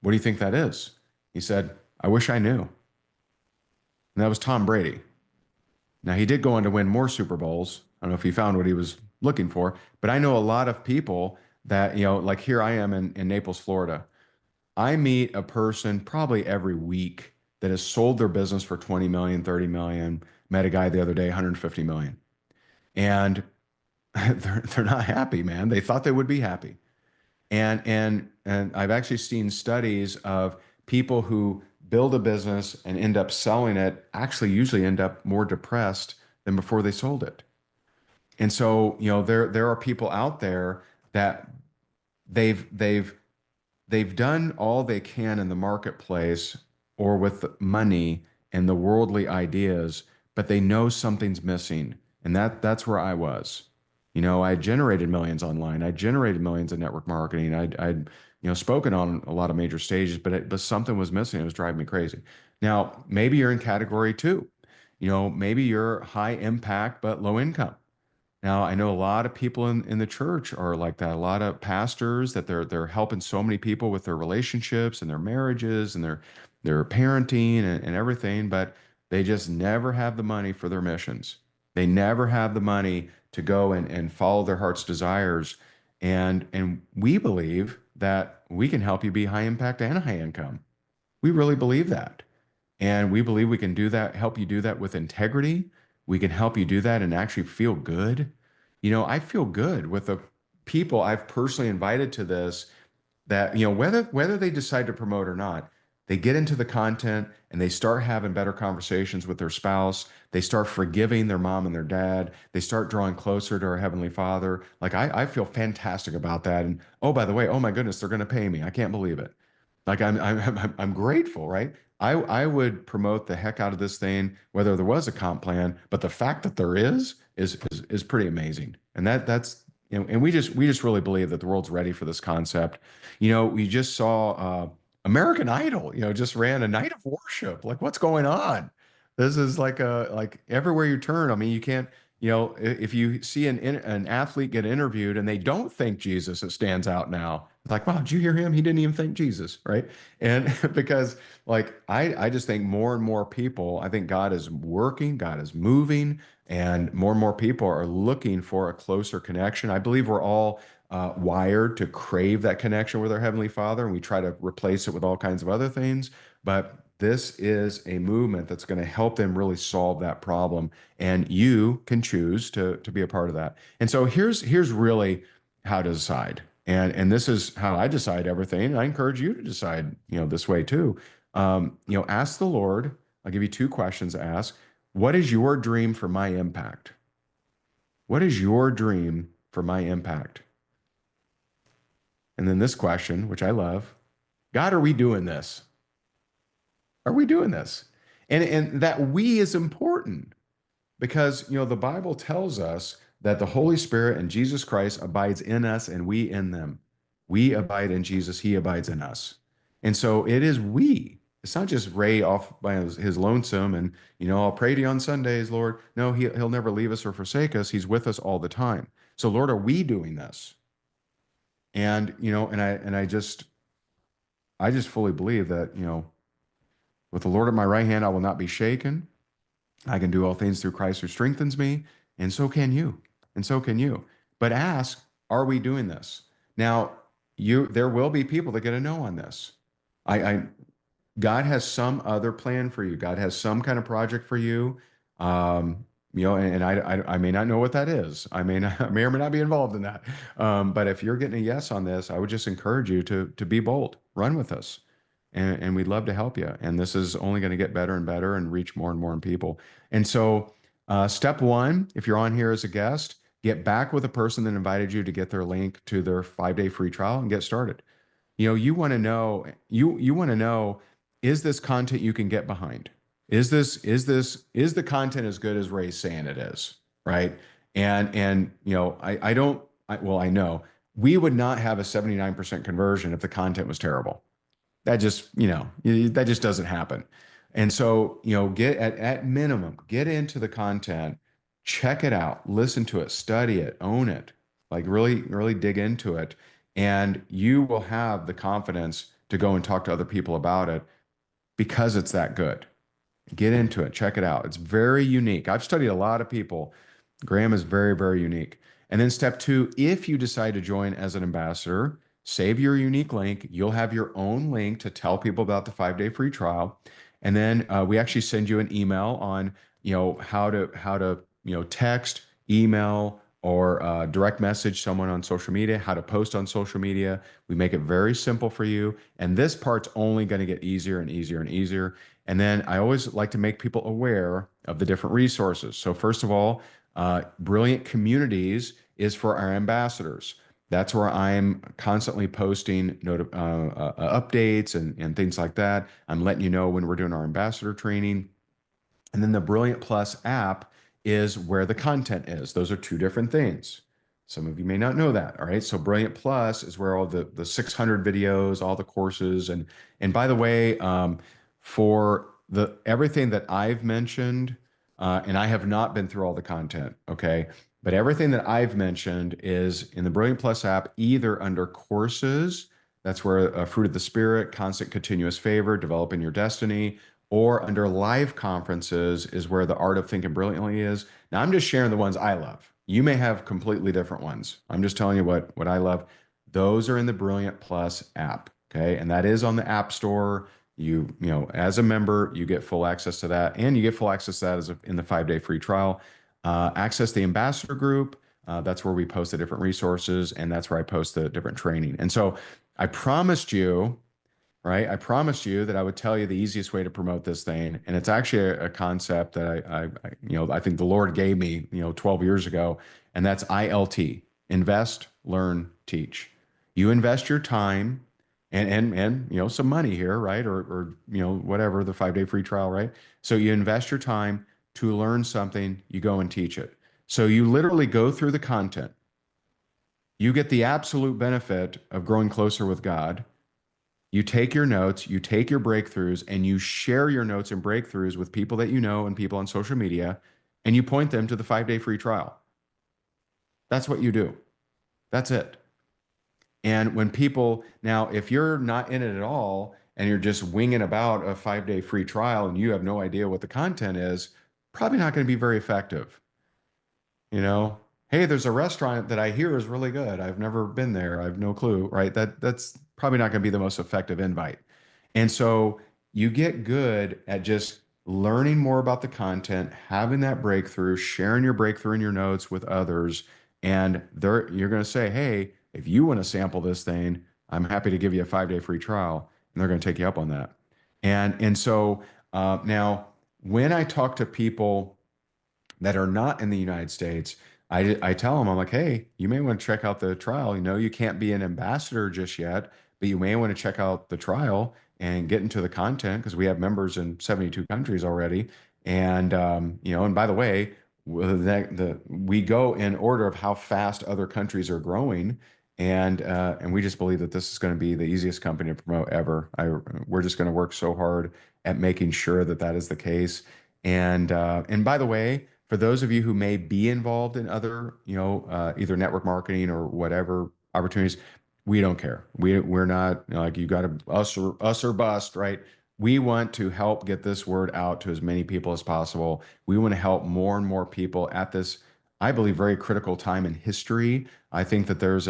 what do you think that is? He said, I wish I knew. And that was Tom Brady. Now, he did go on to win more Super Bowls. I don't know if he found what he was looking for, but I know a lot of people that, like here I am in Naples, Florida. I meet a person probably every week that has sold their business for 20 million, 30 million. Met a guy the other day, 150 million. And they're not happy, man. They thought they would be happy. And I've actually seen studies of people who build a business and end up selling it actually usually end up more depressed than before they sold it. And so, there are people out there that they've they've they've done all they can in the marketplace or with money and the worldly ideas, but they know something's missing. And that's where I was. I generated millions online. I generated millions in network marketing. I'd spoken on a lot of major stages, but something was missing. It was driving me crazy. Now, maybe you're in category two. Maybe you're high impact but low income. Now, I know a lot of people in the church are like that. A lot of pastors that they're helping so many people with their relationships and their marriages and their parenting and everything, but they just never have the money for their missions. They never have the money to go and follow their heart's desires. And we believe that we can help you be high impact and high income. We really believe that. And we believe we can do that, help you do that with integrity. We can help you do that and actually feel good. I feel good with the people I've personally invited to this that, whether they decide to promote or not, they get into the content and they start having better conversations with their spouse. They start forgiving their mom and their dad. They start drawing closer to our Heavenly Father. Like I feel fantastic about that. And oh, by the way, oh my goodness, they're going to pay me. I can't believe it. Like I'm grateful, right? I would promote the heck out of this thing, whether there was a comp plan, but the fact that there is pretty amazing. And that's and we just really believe that the world's ready for this concept. We just saw American Idol, just ran a night of worship. Like what's going on? This is like everywhere you turn. I mean, you can't, if you see an athlete get interviewed and they don't thank Jesus, it stands out now. It's like, wow, did you hear him? He didn't even thank Jesus, right? And because like I just think more and more people, I think God is working, God is moving, and more people are looking for a closer connection. I believe we're all wired to crave that connection with our Heavenly Father, and we try to replace it with all kinds of other things. But this is a movement that's going to help them really solve that problem. And you can choose to be a part of that. And so here's really how to decide. And this is how I decide everything. I encourage you to decide, this way too. Ask the Lord. I'll give you two questions to ask. What is your dream for my impact? What is your dream for my impact? And then this question, which I love, God, are we doing this? Are we doing this? And that we is important because, the Bible tells us that the Holy Spirit and Jesus Christ abides in us and we in them. We abide in Jesus, he abides in us. And so it is we. It's not just Ray off by his lonesome and, I'll pray to you on Sundays, Lord. No, he'll never leave us or forsake us. He's with us all the time. So Lord, are we doing this? And, I just fully believe that, with the Lord at my right hand, I will not be shaken. I can do all things through Christ who strengthens me, and so can you. And so can you. But ask, are we doing this? Now, there will be people that get a no on this. I God has some other plan for you. God has some kind of project for you. And I may not know what that is. I may or may not be involved in that. But if you're getting a yes on this, I would just encourage you to be bold, run with us. And we'd love to help you. And this is only going to get better and better and reach more and more people. And so, step one, if you're on here as a guest, get back with the person that invited you to get their link to their 5-day free trial and get started. You want to know, you want to know, is this content you can get behind? Is the content as good as Ray's saying it is? Right. And I know we would not have a 79% conversion if the content was terrible. That just, that just doesn't happen. And so, get at minimum, get into the content, check it out, listen to it, study it, own it, like really, really dig into it. And you will have the confidence to go and talk to other people about it because it's that good. Get into it, check it out. It's very unique. I've studied a lot of people. Graham is very, very unique. And then step two, if you decide to join as an ambassador, save your unique link. You'll have your own link to tell people about the 5-day free trial. And then we actually send you an email on, how to text, email, or direct message someone on social media, how to post on social media. We make it very simple for you. And this part's only going to get easier and easier and easier. And then I always like to make people aware of the different resources. So first of all, Brilliant Communities is for our ambassadors. That's where I'm constantly posting updates and things like that. I'm letting you know when we're doing our ambassador training. And then the Brilliant Plus app is where the content is. Those are two different things. Some of you may not know that. All right. So Brilliant Plus is where all the 600 videos, all the courses, and by the way, for everything that I've mentioned, and I have not been through all the content. Okay. But everything that I've mentioned is in the Brilliant Plus app, either under courses, that's where Fruit of the Spirit, Constant Continuous Favor, Developing Your Destiny, or under live conferences is where the Art of Thinking Brilliantly is. Now, I'm just sharing the ones I love. You may have completely different ones. I'm just telling you what I love. Those are in the Brilliant Plus app, okay? And that is on the App Store. As a member, you get full access to that, and you get full access to that in the 5-day free trial. Access the ambassador group. That's where we post the different resources, and that's where I post the different training. And so I promised you, right? I promised you that I would tell you the easiest way to promote this thing. And it's actually a concept that I think the Lord gave me, 12 years ago. And that's ILT, invest, learn, teach. You invest your time and some money here, right? Or whatever, the 5-day free trial, right? So you invest your time to learn something, you go and teach it. So you literally go through the content. You get the absolute benefit of growing closer with God. You take your notes, you take your breakthroughs, and you share your notes and breakthroughs with people that you know and people on social media, and you point them to the 5-day free trial. That's what you do. That's it. And when people, now, if you're not in it at all and you're just winging about a 5-day free trial and you have no idea what the content is, probably not going to be very effective. Hey, there's a restaurant that I hear is really good. I've never been there. I have no clue, right? That's probably not going to be the most effective invite. And so you get good at just learning more about the content, having that breakthrough, sharing your breakthrough in your notes with others, and you're going to say, "Hey, if you want to sample this thing, I'm happy to give you a 5-day free trial," and they're going to take you up on that. And so now, when I talk to people that are not in the United States, I tell them, I'm like, hey, you may want to check out the trial. You know, you can't be an ambassador just yet, but you may want to check out the trial and get into the content because we have members in 72 countries already. And and by the way, we go in order of how fast other countries are growing. And we just believe that this is going to be the easiest company to promote ever. We're just going to work so hard at making sure that that is the case. And by the way, for those of you who may be involved in other, either network marketing or whatever opportunities, we don't care. We're not like you got to us or bust, right? We want to help get this word out to as many people as possible. We want to help more and more people at this, I believe, very critical time in history. I think that there's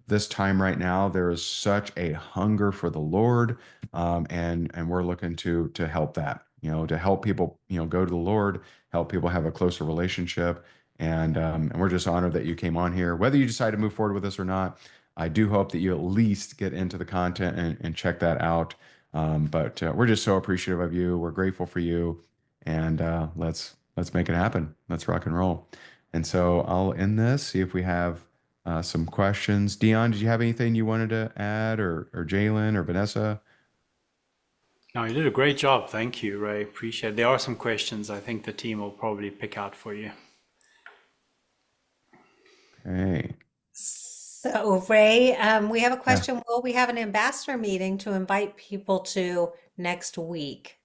this time right now, there is such a hunger for the Lord, and we're looking to help that, to help people, go to the Lord, help people have a closer relationship. And we're just honored that you came on here. Whether you decide to move forward with us or not, I do hope that you at least get into the content and check that out. But we're just so appreciative of you. We're grateful for you, and let's make it happen. Let's rock and roll. And so I'll end this. See if we have some questions. Dion, did you have anything you wanted to add, or Jalen or Vanessa? No, you did a great job. Thank you, Ray. Appreciate it. There are some questions I think the team will probably pick out for you. Okay. So, Ray, we have a Yeah. question. Will we have an ambassador meeting to invite people to next week?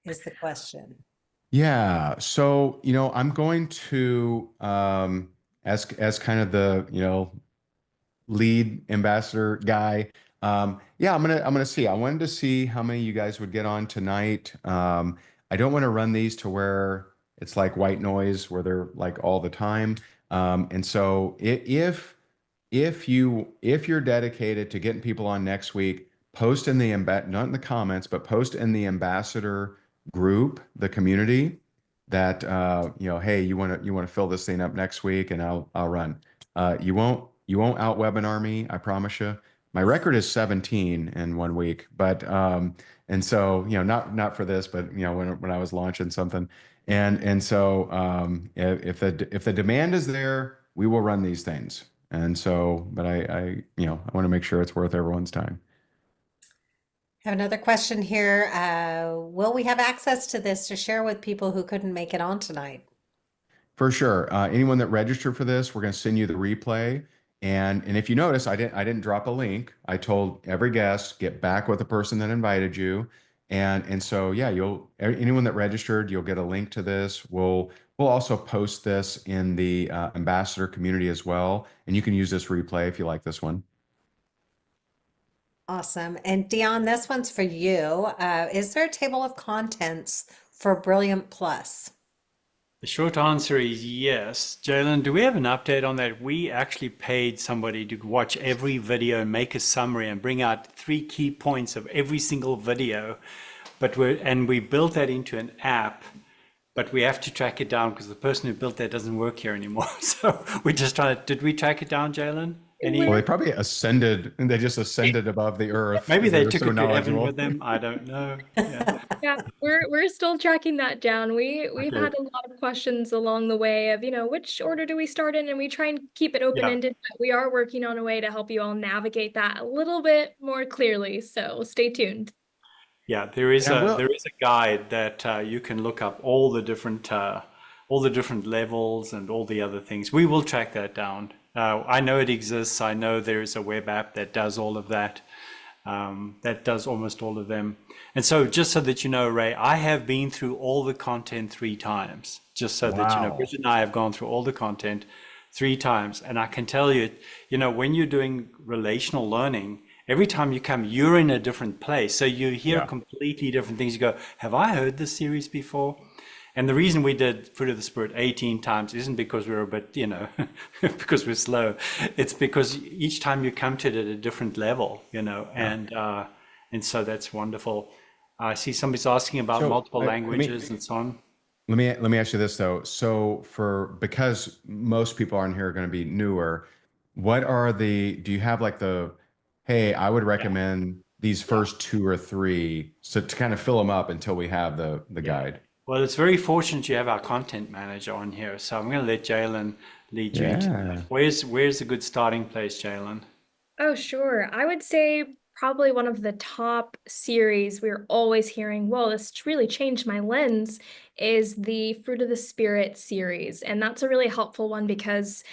Is the question. Yeah. So, I'm going to as kind of the, lead ambassador guy. Yeah, I'm gonna see. I wanted to see how many of you guys would get on tonight. I don't want to run these to where it's like white noise, where they're like all the time. And so if you're dedicated to getting people on next week, post in the not in the comments, but post in the ambassador group, the community, that hey, you want to fill this thing up next week, and I'll run. You won't out webinar me, I promise you. My record is 17 in 1 week, but and so not for this, but when I was launching something, and so if the demand is there, we will run these things. And so, but I want to make sure it's worth everyone's time. Have another question here. Will we have access to this to share with people who couldn't make it on tonight? For sure. Anyone that registered for this, we're going to send you the replay. And if you notice, I didn't drop a link. I told every guest, get back with the person that invited you. And so yeah, anyone that registered, you'll get a link to this. We'll also post this in the ambassador community as well. And you can use this replay if you like this one. Awesome. And Dion, this one's for you. Is there a table of contents for Brilliant Plus? The short answer is yes. Jalen, do we have an update on that? We actually paid somebody to watch every video, make a summary, and bring out 3 key points of every single video. And we built that into an app, but we have to track it down because the person who built that doesn't work here anymore. So we're just trying to, did we track it down, Jalen? Well, they probably ascended, they just ascended above the earth. Maybe they They're took so it to heaven knowledgeable. with them. I don't know. Yeah. Yeah, we're still tracking that down. We've Okay. had a lot of questions along the way of, which order do we start in? And we try and keep it open-ended, but we are working on a way to help you all navigate that a little bit more clearly. So stay tuned. Yeah, there is And a guide that you can look up all the different levels and all the other things. We will track that down. I know it exists. I know there is a web app that does all of that. That does almost all of them. And so just so that you know, Ray, I have been through all the content 3 times, just so that you know. Wow. Bridget and I have gone through all the content 3 times. And I can tell you, when you're doing relational learning, every time you come, you're in a different place. So you hear Yeah. completely different things. You go, have I heard this series before? And the reason we did Fruit of the Spirit 18 times isn't because we're a bit, because we're slow. It's because each time you come to it at a different level, and so that's wonderful. I see somebody's asking about So, multiple let me languages and so on. let me ask you this though. So because most people on here are going to be newer, what are do you have like hey, I would Yeah. recommend these first two or three so to kind of fill them up until we have the Yeah. guide. Well, it's very fortunate you have our content manager on here. So I'm going to let Jalen lead you into that. Yeah. Where's a good starting place, Jalen? Oh, sure. I would say probably one of the top series we're always hearing, whoa, this really changed my lens, is the Fruit of the Spirit series. And that's a really helpful one because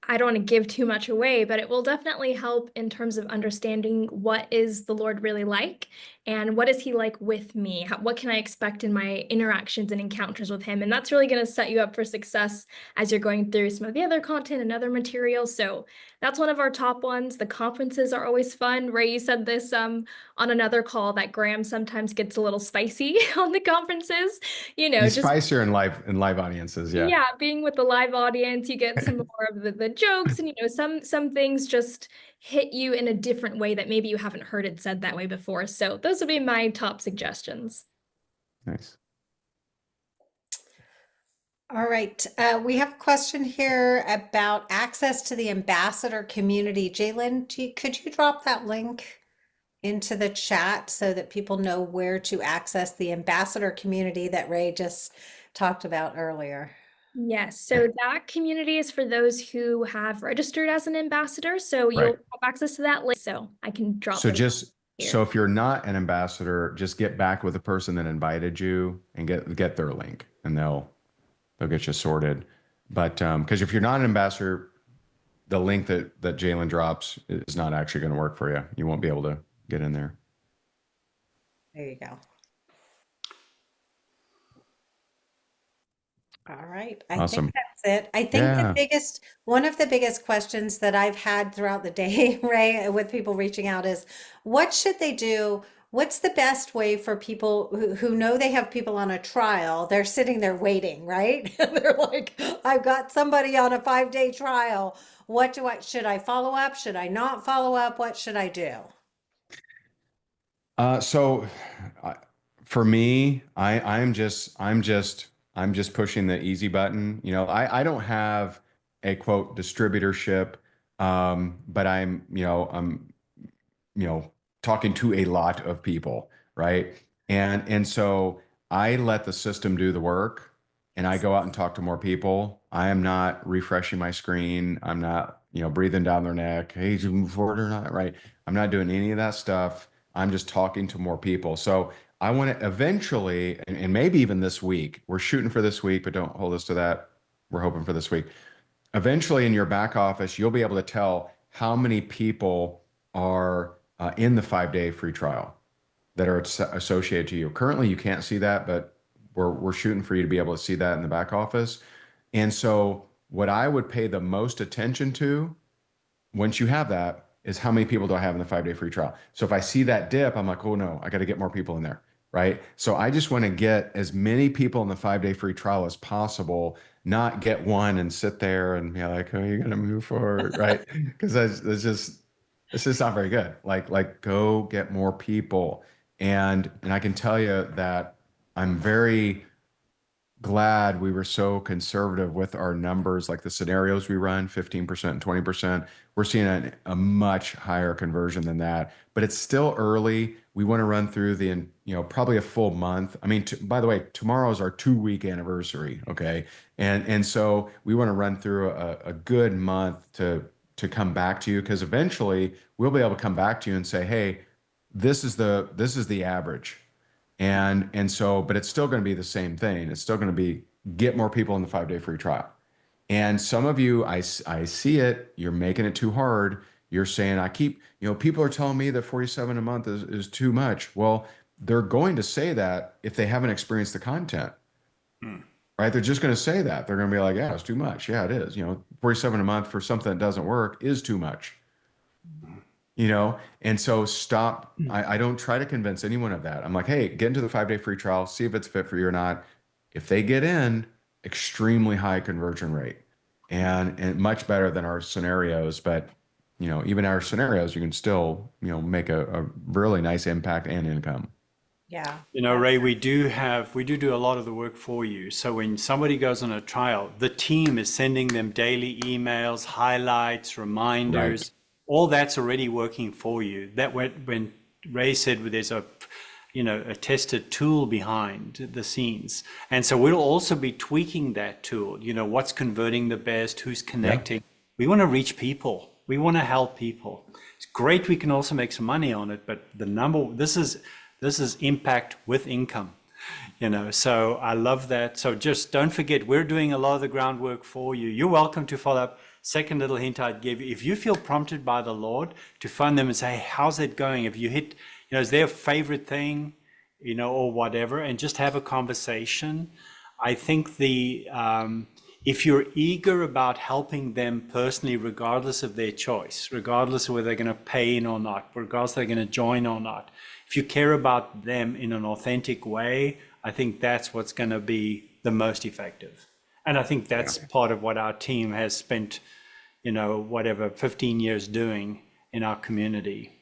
I don't want to give too much away, but it will definitely help in terms of understanding what is the Lord really like and what is he like with me? What can I expect in my interactions and encounters with him? And that's really going to set you up for success as you're going through some of the other content and other materials. So that's one of our top ones. The conferences are always fun. Ray, you said this on another call that Graham sometimes gets a little spicy on the conferences, He's just spicier in live audiences, yeah. yeah, being with the live audience, you get some more of the jokes, and some things just hit you in a different way that maybe you haven't heard it said that way before. So those would be my top suggestions. Nice. All right. We have a question here about access to the ambassador community. Jalen, could you drop that link into the chat so that people know where to access the ambassador community that Ray just talked about earlier? Yes, so that community is for those who have registered as an ambassador. So you'll Right. have access to that link. So I can drop So the link so here. if you're not an ambassador, just get back with the person that invited you and get their link, and they'll get you sorted. But because if you're not an ambassador, the link that Jalen drops is not actually going to work for you. You won't be able to get in there. There you go. All right. I Awesome. think that's it. I think Yeah. one of the biggest questions that I've had throughout the day, Ray, with people reaching out is what should they do? What's the best way for people who know they have people on a trial? They're sitting there waiting, right? They're like, I've got somebody on a 5-day trial. Should I follow up? Should I not follow up? What should I do? So for me, I'm just pushing the easy button. I don't have a quote distributorship, but I'm talking to a lot of people, right? And so I let the system do the work, and I go out and talk to more people. I am not refreshing my screen. I'm not, breathing down their neck. Hey, did you move forward or not? Right? I'm not doing any of that stuff. I'm just talking to more people. So I want to eventually, and maybe even this week, we're shooting for this week, but don't hold us to that. We're hoping for this week. Eventually, in your back office, you'll be able to tell how many people are in the 5-day free trial that are associated to you. Currently, you can't see that, but we're shooting for you to be able to see that in the back office. And so, what I would pay the most attention to once you have that is how many people do I have in the 5-day free trial. So if I see that dip, I'm like, oh no, I got to get more people in there, right? So I just want to get as many people in the 5-day free trial as possible, not get one and sit there and be like, oh, you're gonna move forward, right? Because it's just not very good. Like go get more people. And I can tell you that I'm very glad we were so conservative with our numbers, like the scenarios we run, 15% and 20%. We're seeing a much higher conversion than that, but it's still early. We want to run through probably a full month. I mean, by the way, tomorrow is our 2-week anniversary. Okay. And so we want to run through a good month to come back to you, because eventually we'll be able to come back to you and say, hey, this is the average. And so, but it's still going to be the same thing. It's still going to be get more people in the 5-day free trial. And some of you, I see it, you're making it too hard. You're saying, people are telling me that 47 a month is too much. Well, they're going to say that if they haven't experienced the content, right? They're just going to say that. They're going to be like, yeah, it's too much. Yeah, it is. 47 a month for something that doesn't work is too much. And so stop. I don't try to convince anyone of that. I'm like, hey, get into the 5-day free trial, see if it's fit for you or not. If they get in, extremely high conversion rate and much better than our scenarios. But, even our scenarios, you can still, make a really nice impact and income. Yeah. You know, Ray, we do do a lot of the work for you. So when somebody goes on a trial, the team is sending them daily emails, highlights, reminders. All that's already working for you. That when Ray said there's a tested tool behind the scenes. And so we'll also be tweaking that tool, what's converting the best, who's connecting. We want to reach people. We want to help people. It's great. We can also make some money on it, but this is impact with income, so I love that. So just don't forget, we're doing a lot of the groundwork for you. You're welcome to follow up. Second little hint I'd give you, if you feel prompted by the Lord to phone them and say, hey, how's it going? If you hit, is their favorite thing, or whatever, and just have a conversation. I think if you're eager about helping them personally, regardless of their choice, regardless of whether they're going to pay in or not, regardless if they're going to join or not, if you care about them in an authentic way, I think that's what's going to be the most effective. And I think that's part of what our team has spent, 15 years doing in our community.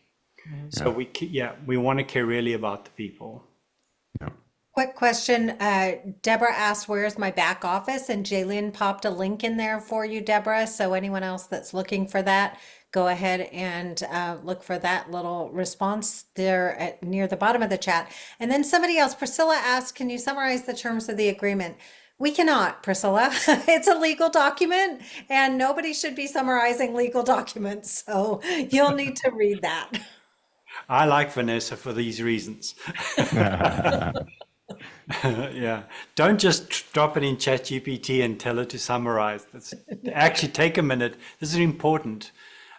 So we want to care really about the people. Quick question. Deborah asked, where's my back office? And Jaylene popped a link in there for you, Deborah. So anyone else that's looking for that, go ahead and look for that little response there near the bottom of the chat. And then somebody else, Priscilla asked, can you summarize the terms of the agreement? We cannot, Priscilla. It's a legal document and nobody should be summarizing legal documents. So you'll need to read that. I like Vanessa for these reasons. Yeah, don't just drop it in ChatGPT and tell it to summarize. Actually take a minute. This is important.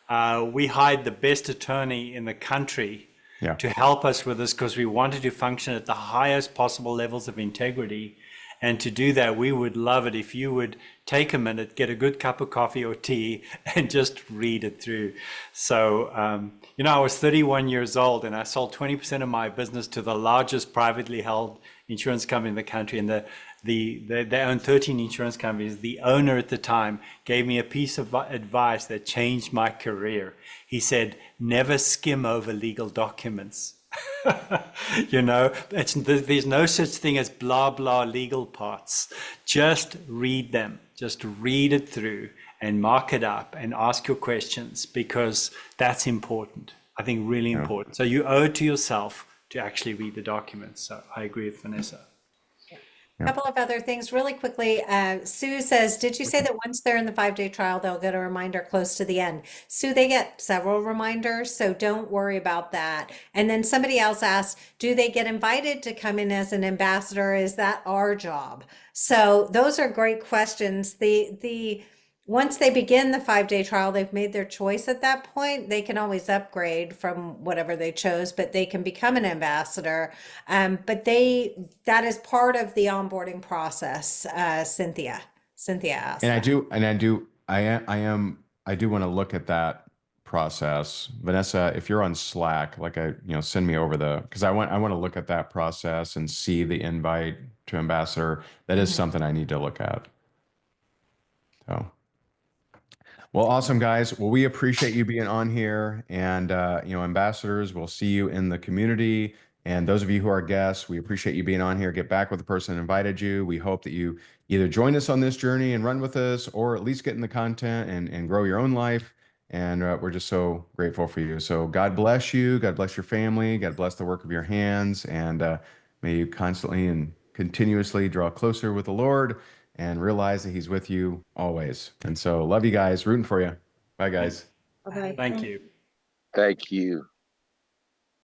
We hired the best attorney in the country to help us with this because we wanted to function at the highest possible levels of integrity. And to do that, we would love it if you would take a minute, get a good cup of coffee or tea, and just read it through. So, I was 31 years old and I sold 20% of my business to the largest privately held insurance company in the country. And they own 13 insurance companies. The owner at the time gave me a piece of advice that changed my career. He said, never skim over legal documents. There's no such thing as blah, blah legal parts. Just read them, just read it through and mark it up and ask your questions because that's important. I think really important. So you owe it to yourself to actually read the documents. So I agree with Vanessa. A couple of other things really quickly. Sue says, did you say that once they're in the 5-day trial, they'll get a reminder close to the end? Sue, they get several reminders, so don't worry about that. And then somebody else asked, do they get invited to come in as an ambassador? Is that our job? So those are great questions. Once they begin the 5-day trial, they've made their choice at that point. They can always upgrade from whatever they chose, but they can become an ambassador. But that is part of the onboarding process. Cynthia asked. And I do want to look at that process. Vanessa, if you're on Slack, send me over because I want to look at that process and see the invite to ambassador. That is something I need to look at. So. Well, awesome, guys. Well, we appreciate you being on here. And, ambassadors, we'll see you in the community. And those of you who are guests, we appreciate you being on here. Get back with the person that invited you. We hope that you either join us on this journey and run with us, or at least get in the content and grow your own life. And we're just so grateful for you. So God bless you. God bless your family. God bless the work of your hands. And may you constantly and continuously draw closer with the Lord and realize that he's with you always. And so love you guys, rooting for you. Bye, guys. Bye-bye. Thank you. Thank you.